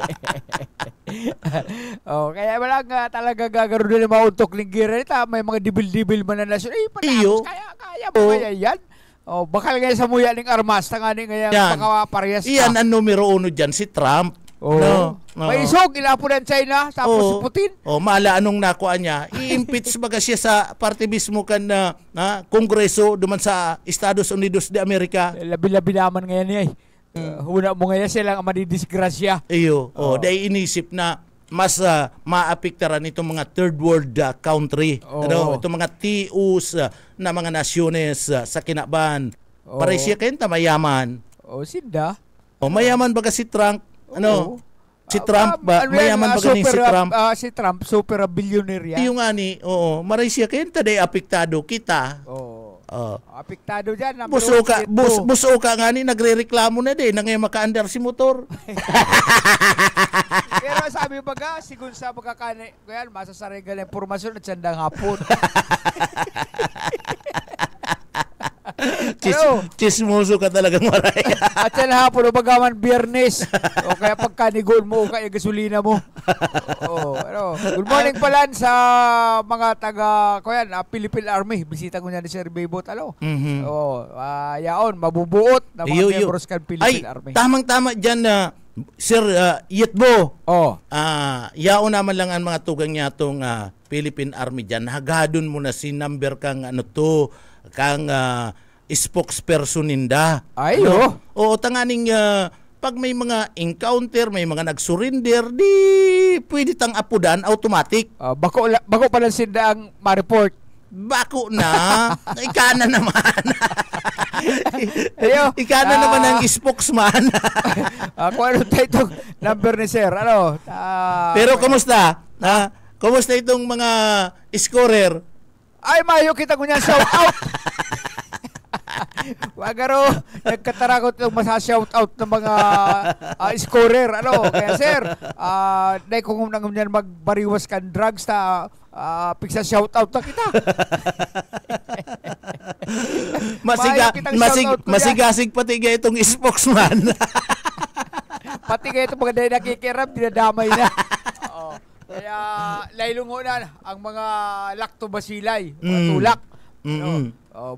Kaya wala nga talaga gagaro din yung mga untok ng gira nita. May mga dibil-dibil man na nasyon. Panapos, kaya mo kaya yan. Bakal nga sa muya ng armas, tangani nga yung makaparehas ka. Iyan ang numero 1 dyan, si Trump. No. May isog, ilapo ng China, tapos si Putin. Mala anong nakuha niya. I-impeach baga siya sa party mismo kan na kongreso duman sa Estados Unidos de Amerika. Labi-labi naman ngayon niya. Huna mo ngayon silang madidisgrasya. Dahil inisip na mas maapektaran itong mga third world country. Itong mga TUs na mga nasyones sa kinaban. Para siya kayo mayaman. Sinda. Mayaman baga si Trump. Si Trump ba? Mayaman ba ganing si Trump? Si Trump, super billionaire yan. Yung ani, maray siya kayo, taday apektado kita. Apektado dyan. Buso ka nga ni, nagre-reklamo na din, nangay maka-under si motor. Pero sabi baga, sigun sa magkakani, kaya masasarigal yung pormasyon at sandang hapon. Chismoso ka talagang maray. At yan hapon, bagaman biyernes. O kaya pagkanigon mo, o kaya gasolina mo. Good morning pala sa mga taga Philippine Army. Bisita ko niya ni Sir Baybot. Yaon, mabubuot na mga membros kan Philippine Army. Tamang-tama dyan na Sir Yetbo. Yaon naman lang ang mga tugang niya itong Philippine Army dyan. Hagadon mo na si number kang kang spokesperson ninda. Tanganing pag may mga encounter, may mga nag-surrender, di pwede tang apudan automatic. Bako pa lang sinda ang ma-report. Bako na. Ikana naman. Ikana naman ang spokesman. Kung ano tayo itong number ni Sir. Pero kumusta? Kumusta itong mga scorer? Ay, mayo kita ko niyan shout out. Wagaro, nagkatarakot yung masa-shout out ng mga scorer. Kaya sir, dahil kung nang yan magbariwas kan drugs ta, pigsa shout out na kita. Masigasig pati nga itong spokesman. Pati nga itong mga dahil nakikirap, dinadamay na. Kaya laylungunan ang mga lactobacilli, mga tulak.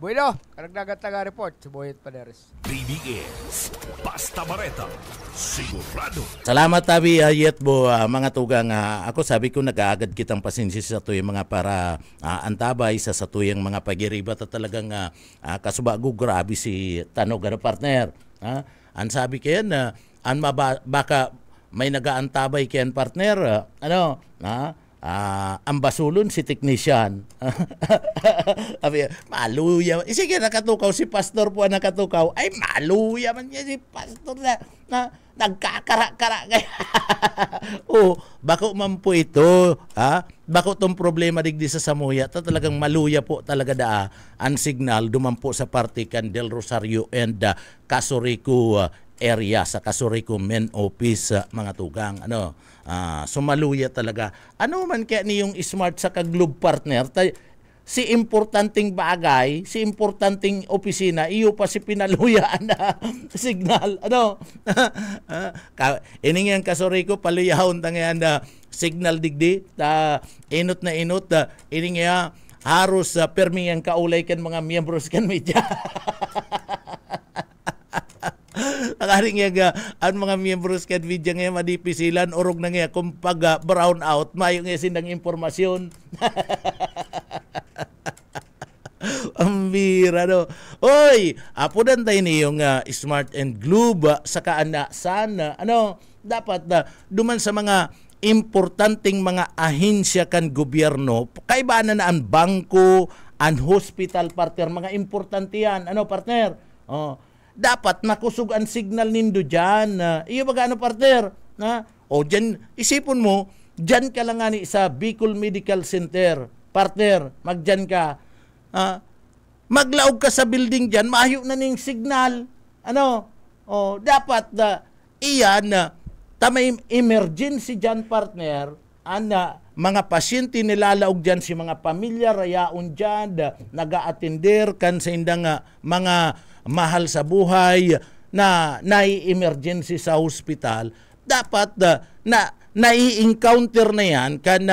Bueno, karagdagan taga-report si Boyet Paderes. BBS, Basta Bareta, sigurado. Salamat tabi Yetbo, mga tugang. Ako sabi ko nag-aagad kitang pasinsi sa tuyang mga para antabay sa tuyang mga pagiribat at talagang kasubago grabe si Tanog partner. Ang sabi kayo na baka may nag-aantabay kayan partner. Ang basulon si technician. Maluya. Sige, nakatukaw si pastor po nakatukaw. Ay, maluya man niya si pastor na nagkakara-kara. Bako man po ito. Bako tong problema digdi sa Samuya. Talagang maluya po talaga ang signal dumampo sa Partikan del Rosario and Casorico area sa Casorico main office mga tugang. Sumaluya talaga. Ano man kaya niyong smart sa kaglobe partner, si importanteng bagay, si importanteng opisina, iyo pa si pinaluyaan na signal. Ining yang Casorico, paluyahon tangayan na signal digdi, inot na inot, ining ya haros permi yang kaulay kan mga miyembros kan media. Nakaring nga ang mga miyembros kan video nga madipisilan orog na nga kung pag brown out mayo nga sindang impormasyon. Ang bira Oy, apudan tayo niyong smart and globe sa kaana sana dapat duman sa mga importanteng mga ahensya kan gobyerno kaiba na ang bangko, ang hospital partner, mga importante yan partner. Dapat makusog ang signal nindo dyan. Iyo baga partner? Dyan, isipon mo, dyan ka lang sa Bicol Medical Center. Partner, magdyan ka. Maglaog ka sa building dyan, mahayo na ning signal. Dapat iyan, may emergency dyan partner, mga pasyente nilalaog dyan si mga pamilya rayaon dyan naga-attender kan sa indang mga mahal sa buhay na nai-emergency sa hospital, dapat na nai-encounter na yan kan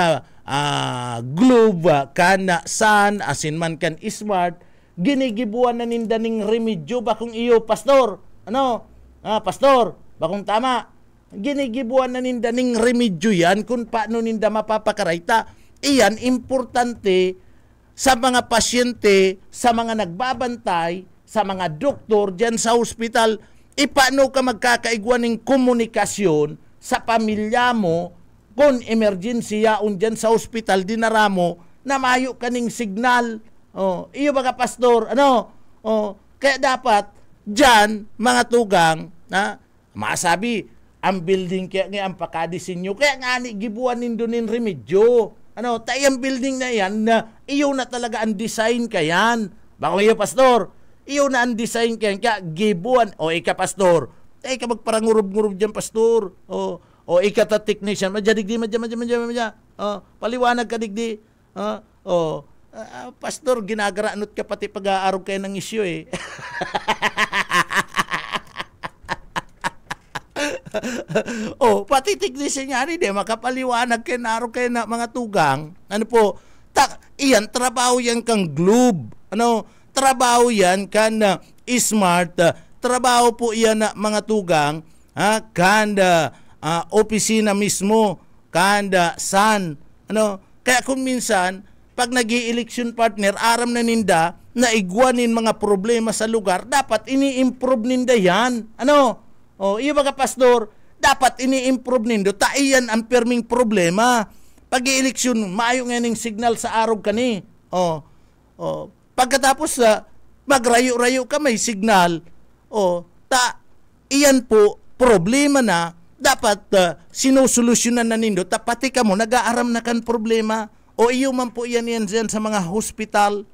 Globe, kan Sun, asin man kan Smart, ginigibuan na ninda ning remedyo bakong iyo, pastor. Pastor, bakong tama. Ginigibuan na ninda ning remedyo yan kung paano ninda mapapakarayta. Iyan, importante sa mga pasyente, sa mga nagbabantay, sa mga doktor dyan sa hospital, paano ka magkakaigwan ng komunikasyon sa pamilya mo kung emergency yaon dyan sa hospital, dinara mo, na mayo kaning signal. Iyo mga pastor, kaya dapat dyan, mga tugang, masabi, ang building kaya nga ang pakadisinyo, kaya nga ni gibuan nindo nin remedyo. Tayang building na yan, iyo na talaga ang design kayan. Bako iyo, pastor, iyo na ang design kayan, kaya gibuan, ika pastor, ika magparangurub-ngurub dyan, pastor, ika ta technician, madyadigdi, paliwanag ka digdi, pastor, ginagaranot ka pati pag-aarog kayo ng isyo eh. Pati technician nga rin makapaliwanag kayo na kayo na mga tugang. Iyan, trabaho yan kang Globe. Trabaho yan kan Smart. Trabaho po yan na mga tugang kan opisina mismo, kan Sun. Kaya kung minsan, pag nag-i-election partner, aram na ninda na igwanin mga problema sa lugar, dapat ini-improve ninda yan. Iyo mga pastor, dapat ini-improve nindo, taiyan ang perming problema. Pag-i-eleksyon, maayo nga ning signal sa araw kani. Pagkatapos magrayo-rayo ka may signal, iyan po, problema na, dapat sinusolusyonan na nindo, pati ka mo, nag-aaram na kan problema. Iyo man po yan dyan sa mga hospital.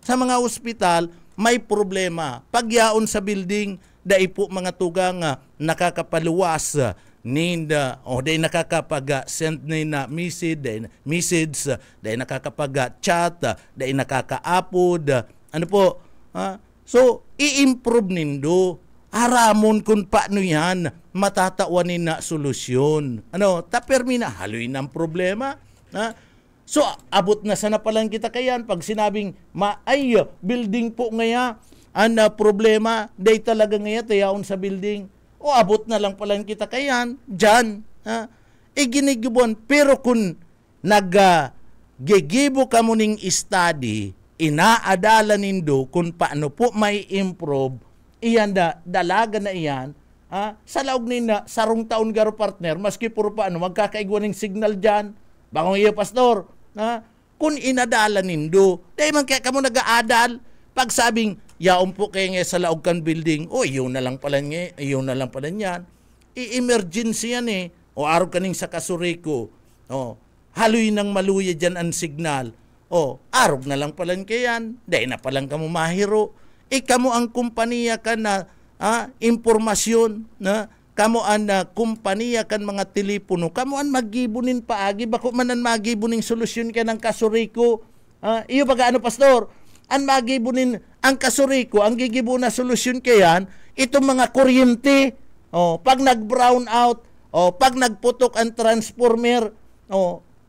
Sa mga hospital, may problema. Pagyaon sa building, dai po mga tugang nakakapaluwas ninda dai nakakapag-send na message, dai nakakapag-chat, dai nakaka-upload. So i-improve nindo, haramon kung paano yan matatawanin na solusyon. Tapermi na haloy ng problema. So abot na sana palang kita kayan pag sinabing building po ngaya ang problema, day talaga ngayon tayaon sa building. Abot na lang pala kita kayan, dyan. Ginigibon. Pero kung nag-gigibo ka mo ning study, inaadala nindo kung paano po may improve, iyan dalaga na iyan, sa laog nina, sarong taon garo partner, maski puro paano, magkakaigwan ng signal dyan. Bakong iyo, pastor, kung inadala nindo, dahil man kaya ka mo nag-aadal, pag sabing, yaon po kayo nga sa laog kan building, yun na lang pala yan. I-emergency yan eh. Araw kaning sa Kasuriko. Haloy ng maluya dyan ang signal. Araw na lang pala kayan. Dahil na palang kamo mahiro. Kamo ang kumpanya ka na impormasyon na kamo ang kumpanya kan mga telepono. Kamo ang magibunin paagi. Bako man ang magibunin solusyon ka ng Kasuriko. Iyo baga pastor? Ang magibunin ang Kasuriko, ang gigibo na solusyon kayan, itong mga kuryente, pag nag-brown out, pag nagputok ang transformer,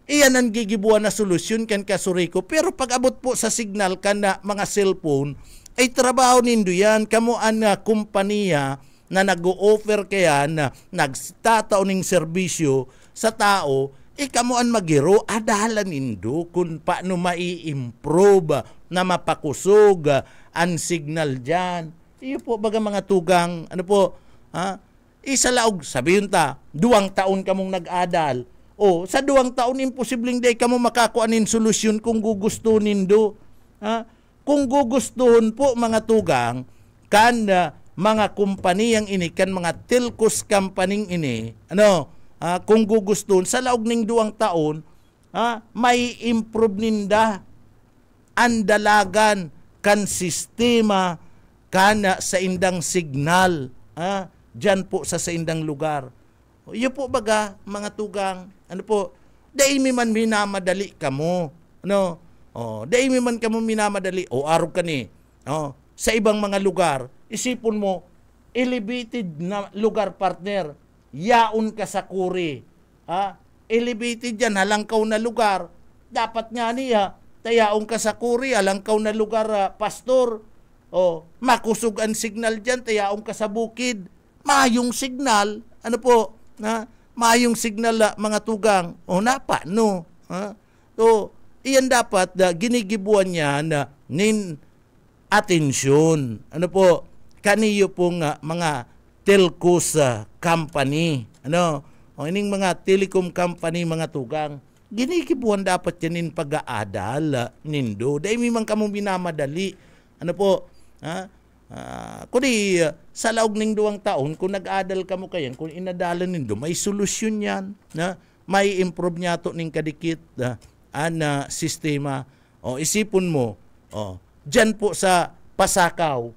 iyan ang gigibuan na solusyon kan Kasuriko. Pero pag abot po sa signal kan na mga cellphone, ay trabaho nindo yan, kamo ang kumpanya na nag-o-offer kaya na nagtataon ng serbisyo sa tao, ikamuan magiro, adalan nindo kung paano mai-improve na mapakusog ang signal dyan. Iyo po baga mga tugang, isa laog, sabihin ta, 2 taon kamong nag-adal. Sa 2 taon, imposibleng day kamo makakuanin solusyon kung gugustuhin nindo. Kung gugustuhin po mga tugang, kan mga kumpaniyang ini, kan mga telcos company ini, kung gugustuhin, sa laog ng 2 taon, may improve ninda ang dalagan kan sistema kana sa indang signal dyan po sa indang lugar. Iyo po baga mga tugang, dahil mi man minamadali kamo. Ano? Dahil mi man kamo minamadali. Araw ka ni. Sa ibang mga lugar, isipon mo, elevated na lugar, partner. Yaon ka sa kuri. Elevated yan, halangkaw na lugar. Dapat nga niya, tayaon ka sa kuri, halangkaw na lugar, pastor. Makusog ang signal dyan, tayaon ka sa bukid. Mayong signal, ano po, mayong signal mga tugang. Napa, no? So, iyan dapat ginigibuan niya na nin atensyon. Ano po, kaniyo pong mga telcos company. Ining mga telecom company, mga tugang. Ginigibuan dapat yanin pag-aadal, nindo. Dahil may man kamo minamadali. Ano po, kundi sa laog ng 2 taon, kung nag-adal ka mo kayan, kung inadalan nindo, may solusyon yan. May improve niya to ng kadikit sistema. Isipon mo, dyan po sa Pasakaw,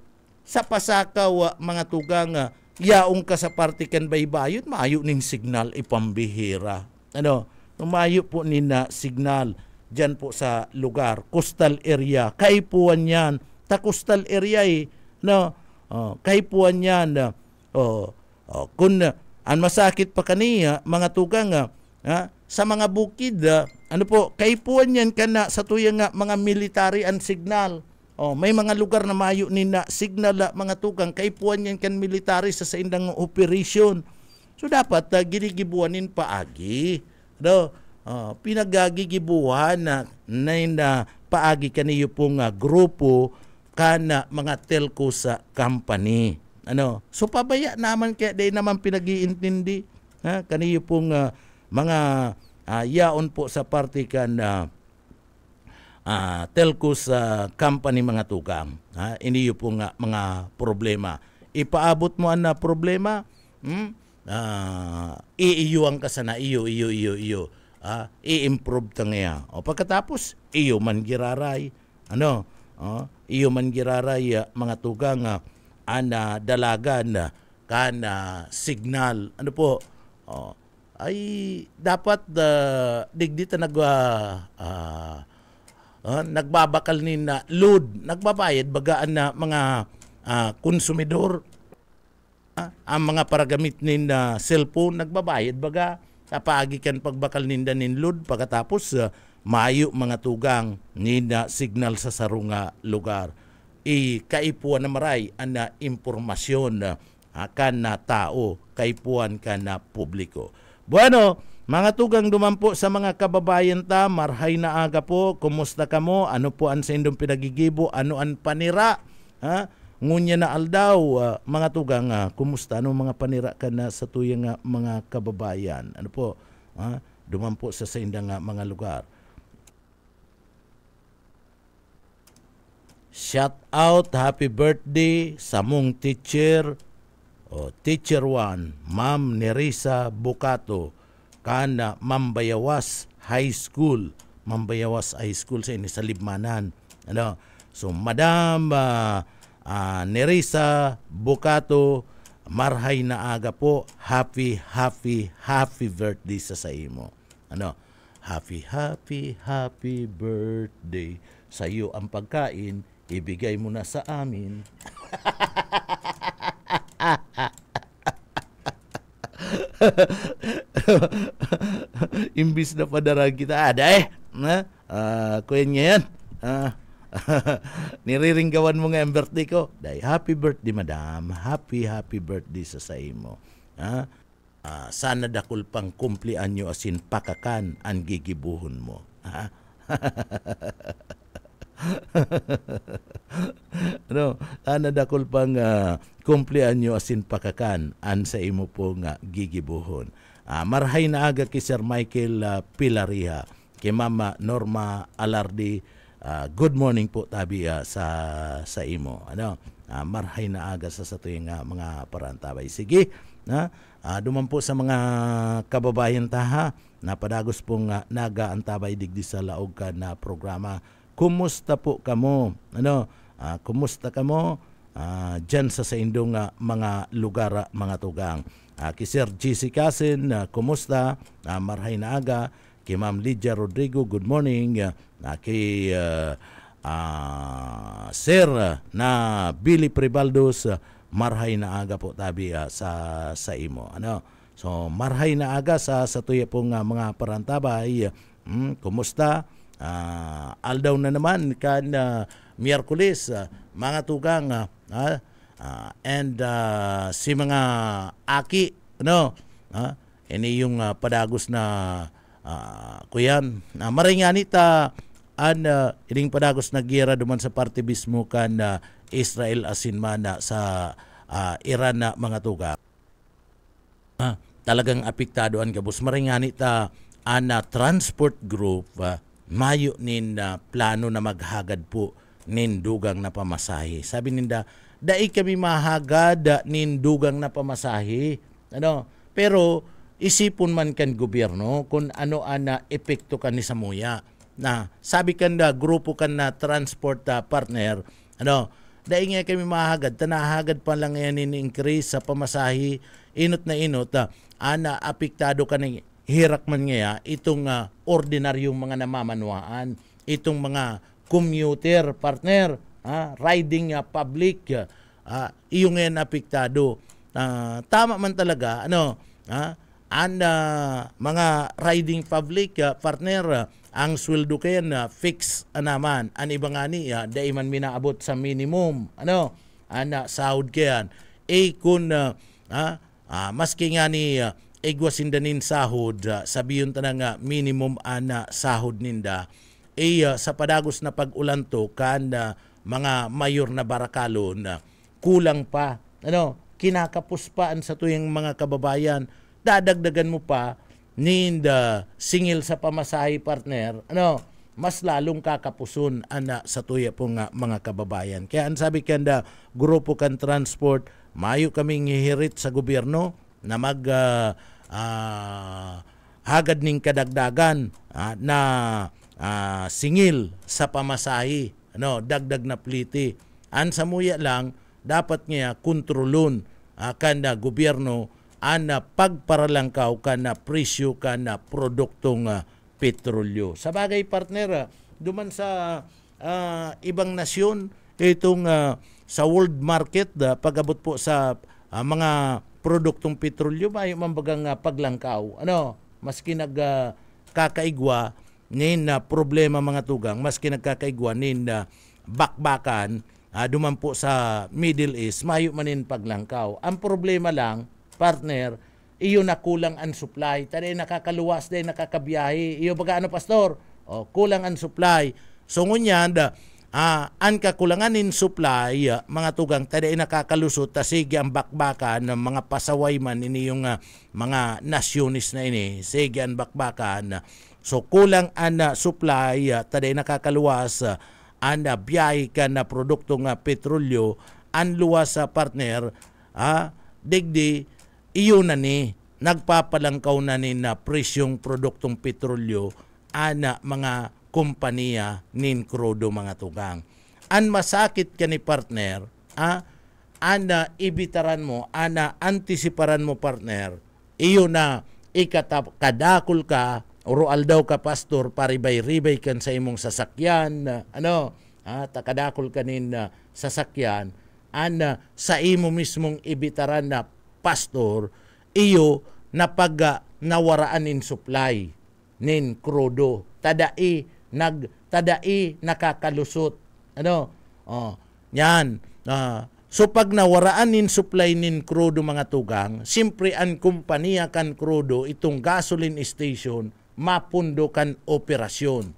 mga tugang, yaong ka sa partikan baybayon, maayo ning signal ipambihira. Mayo po nina signal dyan po sa lugar, coastal area, kaipuan yan. Coastal area kaipuan yan. Kung ang masakit pa kaniya, mga tugang, sa mga bukid, kaipuan yan kana sa tuyang mga military and signal. May mga lugar na mayo ni na signal mga tugang, kaipuan yan kan military sa indang operation. So dapat ginigibuanin paagi. Pinagagigibuhan na paagi kaniyo pong grupo kana mga telco sa company. So pabaya naman kaya day naman pinag-iintindi. Kaniyo pong mga yaon po sa partikan telco sa company, mga tugang. Iniyo po nga mga problema. Ipaabot mo na problema, iiyuang ka sana, iyo. I-improve ta nga. Pagkatapos, iyo man giraray. Iyo man giraray, mga tugang, dalagan, signal. Ay dapat digdita nagbabakal ni na load, nagbabayad bagaan na mga konsumidor, ang mga paragamit ni na cellphone, nagbabayad baga kapagi kan pagbakal ninda nin load, pagkatapos mayo mga tugang ni na signal sa sarunga lugar. Kaipuan na maray na impormasyon kan na tao, kaipuan kan na publiko. Bueno, mga tugang dumampo sa mga kababayan ta, marhay na aga po, kumusta ka mo? Ano po ang sa indong pinagigibo? Ano ang panira? Ngunya na aldaw, mga tugang, kumusta? Ano mga panira ka na sa tuyang mga kababayan? Ano po? Dumampo sa indang mga lugar. Shout out, happy birthday sa mong teacher, Teacher 1, Ma'am Nerissa Bukato, kana Mambayawas High School. Mambayawas High School sa ini sa Libmanan. So Madam Nerissa Bukato, marhay na aga po. Happy birthday sa imo. Happy birthday. Sa iyo ang pagkain, ibigay mo na sa amin. Imbis na padarang kita kuya niya yan, niriringgawan mo nga ang birthday ko. Happy birthday, madam. Happy birthday sa imo. Sana dakol pang kumplian nyo asin pakakan ang gigibuhon mo. Sana dakol pang kumplian nyo asin pakakan an sa imo po nga gigibuhon. Marhay na aga kay Sir Michael Pilariha, kay Mama Norma Alardi. Good morning po tabi sa imo. Marhay na aga sa tuyong mga parantabay. Sige, dumampo sa mga kababayan taha, napadagos pong naga-antabay digdi sa laog ka na programa. Kumusta po kamo? Kumusta kamo? Dyan sa indong mga lugar, mga tugang. Kay Sir GC Kasin, kumusta? Marhay na aga. kay Ma'am Lydia Rodrigo, good morning. Kay Sir na Billy Pribaldos, marhay na aga po tabi sa imo. So marhay na aga sa tuya pong mga parantabay. Kumusta? Aldaw na naman kan Miyerkules, mga tugang and si mga aki ini yung padagos na kuyan maringanita ining padagos na giyera duman sa parte mismo kan Israel asinman sa Iran na mga tugang. Talagang apektado an kabus maringanita transport group mayo nin plano na maghagad po nin dugang na pamasahe. Sabi ninda, dai kami mahagad nin dugang na pamasahe. Pero isipon man kan gobyerno kung ano ana epekto kan ni samuya. Na sabi kan da grupo kan na transport partner, dai nga kami mahagad, tanahagad pa lang yan increase sa pamasahe, inot na inot, ana apektado kan ni hirak man nga itong ordinaryong mga namamanwaan, itong mga commuter partner, riding public, iyong ngayon apektado. Tama man talaga, mga riding public partner, ang sweldo kayan fix naman. Ang iba nga ni, dahil man minaabot sa minimum, sahod kayan. Kung maski nga ni igwasin nin sahod, sabiyon tanang minimum sahod ninda, sa padagos na pag-ulanto kan mga mayor na barakalon, kulang pa. Kinakapuspaan sa tuyang mga kababayan, dadagdagan mo pa ninda singil sa pamasahe partner, mas lalong kakapuson sa tuya pong mga kababayan. Kaya ang sabi kanda, grupo kan transport, mayo kaming hihirit sa gobyerno na mag hagad ning kadagdagan na singil sa pamasahe, dagdag na pliti. An samuya lang, dapat nga kontrolon kanda gobyerno ana pagparalangkaw ka na presyo ka na produktong petrolyo. Sa bagay partner, duman sa ibang nasyon, itong sa world market, pag-abot po sa mga produktong petrolyo, may mambagang paglangkaw. Maski nagkakaigwa nin problema mga tugang, maski nagkakaigwa nin bakbakan, duman po sa Middle East, mayo manin paglangkaw. Ang problema lang, partner, iyo nakulang ang supply. Taday nakakaluwas, taday nakakabiyahe. Iyo baga pastor? Kulang ang supply. So ngunyan, ang kakulangan in supply, mga tugang, taday nakakalusot, sige ang bakbakan ng mga pasaway man, ini yung mga nasyonis na ini, sige ang bakbakan. So kulang ang supply, taday nakakaluwas, ang biyahe ka na produktong petrolyo, ang luwas sa partner, digdi, iyo na ni, nagpapalangkaw na ni na presyong produktong petrolyo ana mga kompanya nin krudo mga tugang. An masakit ka ni partner, ana ibitaran mo, ana antisiparan mo partner, iyo na kadakol ka, oral daw ka pastor, paribay-ribay kan sa imong sasakyan, takadakol ka nin sasakyan, ana sa imo mismong ibitaran na pastor, iyo na pag nawaraan in supply nin krudo, tadai nakakalusot. Yan. So pag nawaraan nin supply nin krudo mga tugang, simpre ang kumpanya kan krudo, itong gasoline station, mapundo kan operasyon.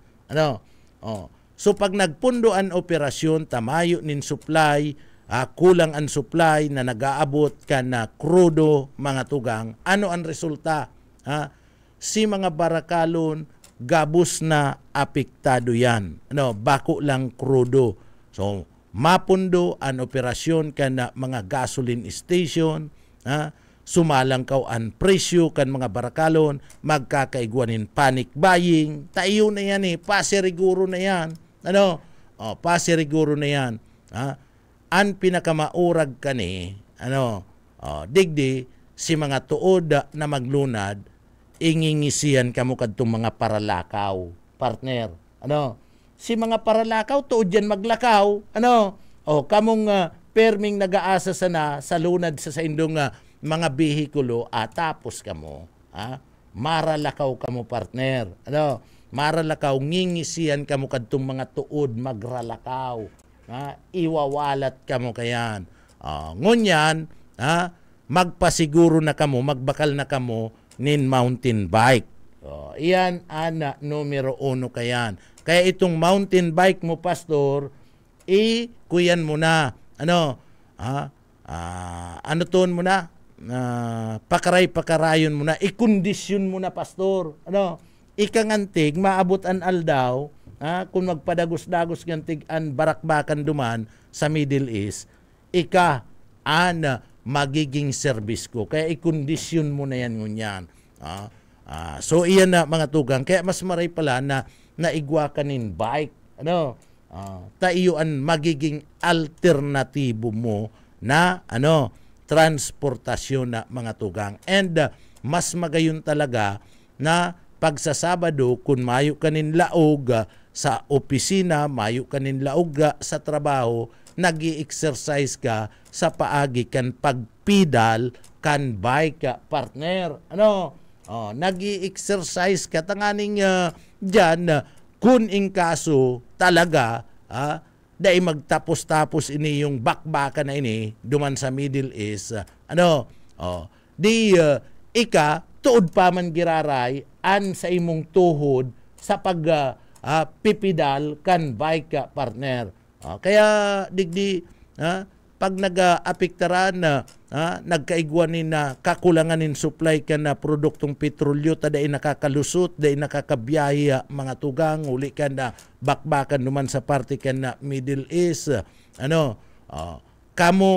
So pag nagpundo ang operasyon, tamayo nin supply, kulang ang supply na nag-aabot ka na krudo mga tugang, ano ang resulta? Si mga barakalon, gabos na apektado yan. Bako lang krudo. So, mapundo ang operasyon ka na mga gasoline station, sumalangkaw ang presyo kan mga barakalon, magkakaigwanin panic buying, tayo na yan pasiriguro na yan. Pasiriguro na yan. Ang pinakamaurag kani, digdi, si mga tuod na maglunad, ingingisian kamo kadtong mga paralakaw, partner. Ano? Si mga paralakaw tuod yan maglakaw. Ano? O kamong perming nagaasa sana sa lunad sa indong mga bihikulo tapos kamo, maralakaw kamo, partner. Ano? Maralakaw ngingisian kamo kadtong mga tuod magralakaw. Iwawalat kamo kayan. Ngunyan, magpasiguro na kamo, magbakal na kamo nin mountain bike. Iyan numero 1 kayan. Kaya itong mountain bike mo, pastor, kuyan mo na. Ano? Ano ton mo na? Pakaray-pakarayon mo na. Ikondisyon mo na, pastor. Ano? Ikangantig, maabot an aldaw, kung magpadagos-dagos gantig an barakbakan duman sa Middle East, magiging service ko. Kaya ikondisyon mo na yan ngunyan. So iyan na mga tugang. Kaya mas maray pala na naigwa kanin bike. Ano? Taiyuan magiging alternatibo mo na transportasyon na mga tugang. And mas magayon talaga na pagsasabado kung mayo kanin laog sa opisina, mayo kanin laog sa trabaho, nag-i-exercise ka sa paagi kan pagpidal kan bike, partner. Ano? Nag-i-exercise ka tanganing dyan kun in kaso talaga dahil magtapos-tapos ini yung bakbaka na ini duman sa Middle East. Tuod pa man giraray sa imong tuhod sa pipidal kan bike, partner. Kaya digdi pag nag-apektaran nagkaigwanin na kakulanganin supply ka na produktong petrolyo taday nakakalusot, day nakakabiyahe mga tugang, uli ka na bakbakan naman sa parte ka na Middle East. Kamo,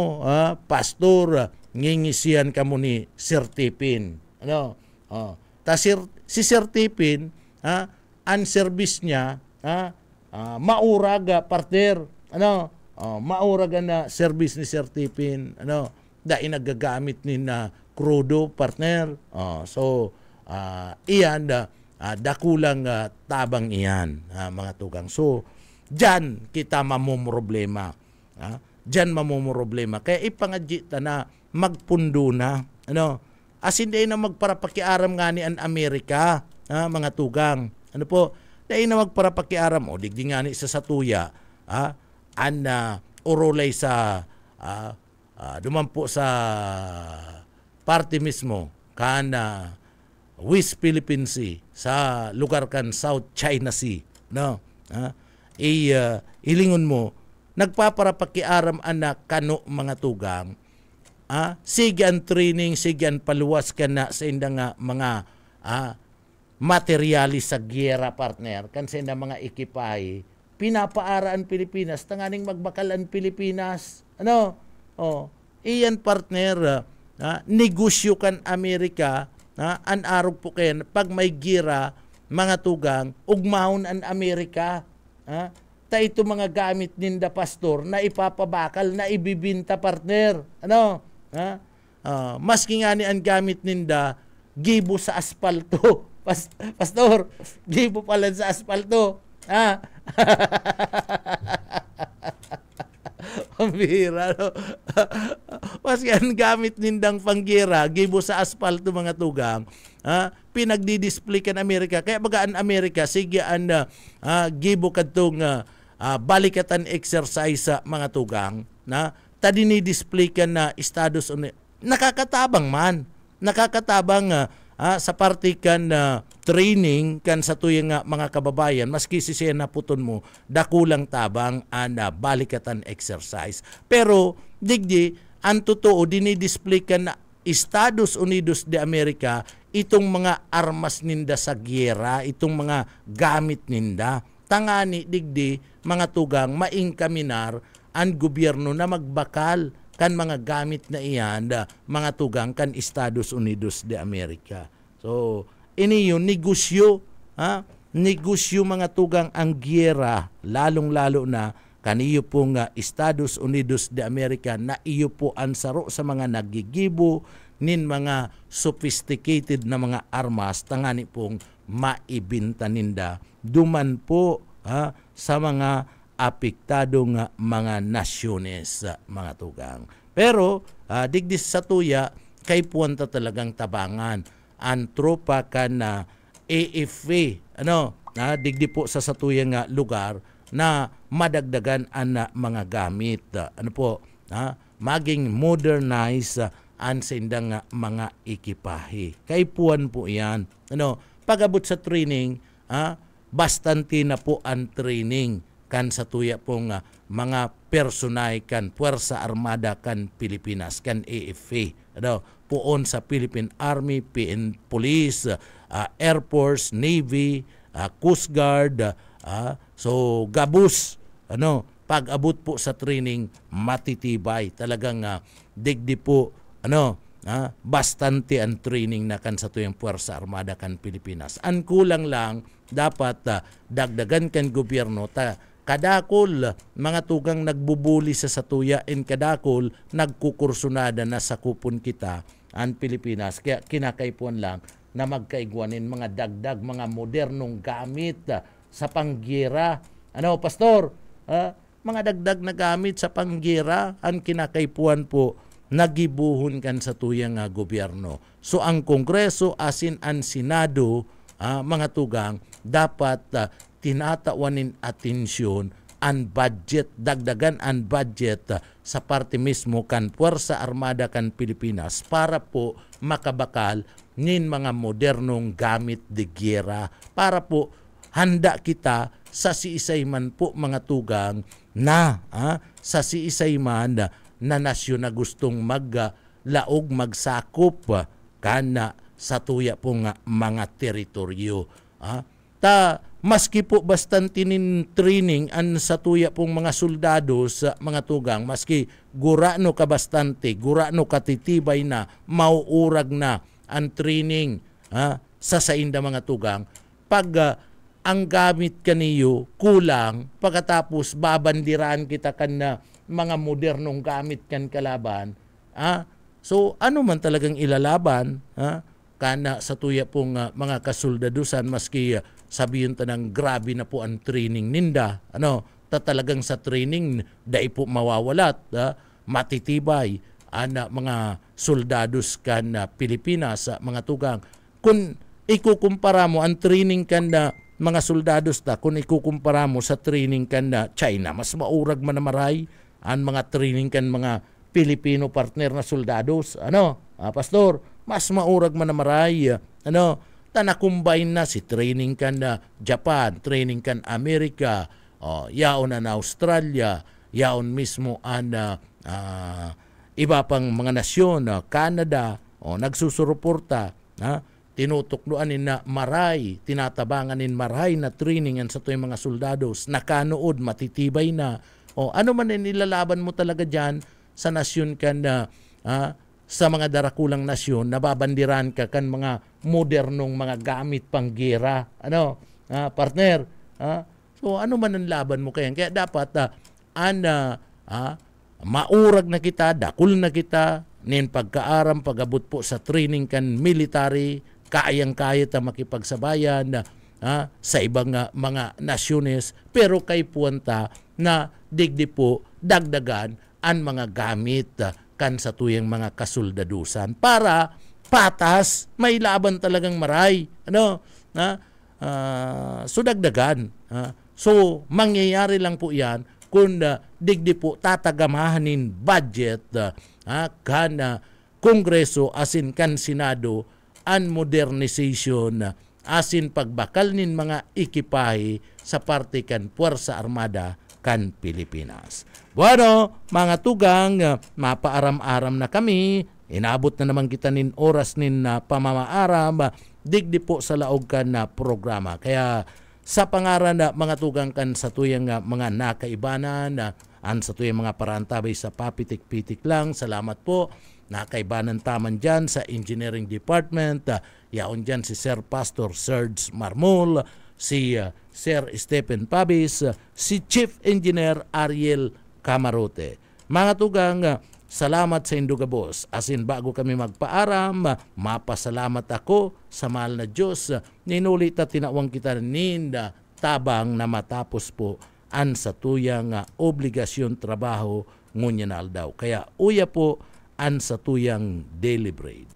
pastor, ngingisian kamo ni Sir Tipin. Si Sir Tipin, ang service niya, mauraga, partner. Mauraga na service ni Sir Tipin. Dahil nagagamit ni na krudo, partner. Iyan, dakulang tabang iyan, mga tugang. So, dyan kita mamumroblema. Dyan mamumroblema. Kaya ipangadjita na magpundo na. Asin dahil na magparapakiaram nga ni an Amerika, mga tugang. Dahil na magparapakiaram, digdi nga ni sa satuya, urolay sa dumampo sa parte mismo West Philippine Sea sa lugar kan South China Sea, ilingon mo nagpaparapakiaram kano mga tugang, sige ang training, sige ang paluwas ka na sa indang mga materialis sa giyera, partner, kan sa indang mga ikipay pinapaaraan Pilipinas, tanganing magbakalan Pilipinas. Iyan, partner, negosyo kan Amerika, an arog po kayo, pag may gira, mga tugang, ugmahon an Amerika, ta ito mga gamit ninda, pastor, na ipapabakal, na ibibinta, partner. Maski nga ni ang gamit ninda, gibo sa asfalto. Pastor, gibo pala sa asfalto. Pambira, mas yan gamit nindang panggira, gibo sa asfalto, mga tugang, pinagdi-display kan Amerika. Kaya bagaan Amerika, sige gibo kadtong balikatan exercise sa mga tugang, tadini-display kan na Estados Unidos. Nakakatabang sa parte kan training kan sa tuyang mga kababayan, maski si Sena puton mo, dakulang tabang balikatan exercise. Pero digdi, ang totoo, dinidisplay kan na Estados Unidos de America itong mga armas ninda sa giyera, itong mga gamit ninda. Tangani digdi, mga tugang, maingkaminar ang gobyerno na magbakal kan mga gamit na iyan, mga tugang kan Estados Unidos de America. So, ini yun, negosyo, negosyo, mga tugang, ang giyera, lalong-lalo na kaniyo pong Estados Unidos de America na iyo po ansaro sa mga nagigibo, nin mga sophisticated na mga armas tangani pong maibinta ninda duman po sa mga apektadong mga nasyones, mga tugang. Pero digdis sa tuya kay puwanta talagang tabangan ang tropa kan na AFA digdi po sa satuya nga lugar na madagdagan ang mga gamit maging modernize ang sindang mga ekipahe. Kay puwan po yan. Pag-abot sa training, bastante na po ang training kan sa tuya pong mga personay kan Puwersa Armada kan Pilipinas, kan AFA. Puon sa Philippine Army, PN Police, Air Force, Navy, Coast Guard, so gabus. Pag-abot po sa training, matitibay. Talagang digdi po, bastante ang training na kan sa tuyang Puwersa Armada kan Pilipinas. Ang kulang lang, dapat dagdagan kan gobyerno kadakol mga tugang nagbubuli sa satuya in kadakol nagkukursunada na sa kupon kita ang Pilipinas. Kaya kinakaipuan lang na magkaigwanin mga dagdag, mga modernong gamit sa panggira. Pastor? Mga dagdag na gamit sa panggira ang kinakaipuan po nagibuhon kan sa tuyang gobyerno. So ang Kongreso asin ang Senado, mga tugang, dapat tinatawanin atensyon ang budget, dagdagan ang budget sa parte mismo kan Puwersa Armada kan Pilipinas para po makabakal nin mga modernong gamit de giyera para po handa kita sa siisay man po mga tugang na sa siisay man na nasyon na gustong maglaog magsakop kana sa tuya pong mga teritoryo. Maski po bastante nin training an sa tuya pong mga soldado sa mga tugang, maski gurano ka bastante, gurano katitibay na, mauurag na ang training sa sainda mga tugang, pag ang gamit kaniyo kulang, pagkatapos babandiraan kita kan na mga modernong gamit kan kalaban, so ano man talagang ilalaban, kana sa tuya pong mga kasoldadusan, maski sabihin tanang grabe na po ang training ninda. Talagang sa training dai po mawawalat, matitibay ang mga soldados kan Pilipinas, mga tugang. Kung ikukumpara mo ang training kan mga soldados kung ikukumpara mo sa training kan China, mas maurag man na maray ang mga training kan mga Pilipino partner na soldados. Pastor, mas maurag man na maray. Tanakumbine na si training kan Japan, training kan Amerika, yaon na Australia, yaon mismo ang iba pang mga nasyon, Canada, nagsusuruporta, tinutukluanin na maray, tinatabanganin maray na training sa tuyong mga soldados, nakanood, matitibay na. Ano man nilalaban mo talaga dyan sa nasyon kan sa mga darakulang nasyon, nababandiran ka kan mga modernong mga gamit panggera. Partner? So ano man ang laban mo kaya? Kaya dapat maurag na kita, dakul na kita, nin pagkaaram, pagabot po sa training kan military, kayang-kaya ta makipagsabayan sa ibang mga nasyones, pero kay puwanta na digdi po dagdagan ang mga gamit kan sa tuyang mga kasoldadusan para patas may laban talagang maray so dagdagan so mangyayari lang po yan kung digdi po tatagamahanin budget kan Kongreso asin kan Senado an modernization asin pagbakal nin mga ekipahe sa parte kan Puwersa Armada kan Pilipinas. Bueno, mga tugang, mapaaram-aram na kami. Inabot na naman kita nin oras nin pamamaaram. Digdi po sa laog kan na programa. Kaya sa pangaran na mga tugang kan sa tuyang mga nakaibanan, an sa tuyang mga parantabay sa papitik-pitik lang. Salamat po. Nakaibanan taman dyan sa Engineering Department. Yaon dyan si Sir Pastor Serge Marmol, si Sir Stephen Pabis, si Chief Engineer Ariel Camarote. Mga tugang, salamat sa Indugabos. Asin bago kami magpaaram, mapasalamat ako sa mahal na Diyos. Ninulit at tinawang kita ninda tabang na matapos po an sa tuyang obligasyon trabaho ngunya na aldaw. Kaya uya po an sa tuyang daily bread.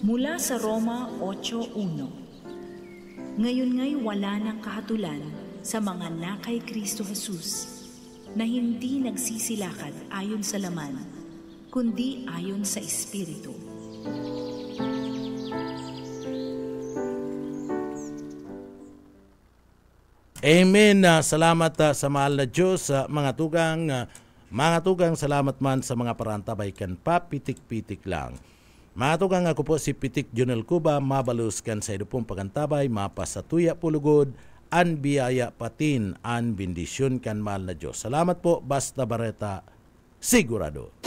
Mula sa Roma 8:1. Ngayon nga'y wala ng kahatulan sa mga na kay Kristo Jesus, na hindi nagsisilakad ayon sa laman, kundi ayon sa Espiritu. Amen. Salamat sa mahal na Diyos. Mga tugang, salamat man sa mga parantabay kan papitik-pitik lang. Mga tugang, ako po si Pitik Junel Cuba, mabalus kan sa idupong pagantabay, mapasatuya pulugod, an biyaya patin, an bendisyon kan mahal na Diyos. Salamat po, Basta Bareta, sigurado.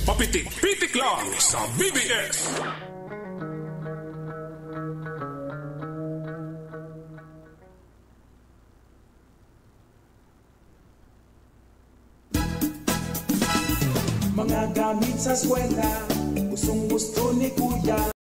Papitik-pitik lang sa BBS. Mga gamit sa eskwela, gustong gusto ni Kuya.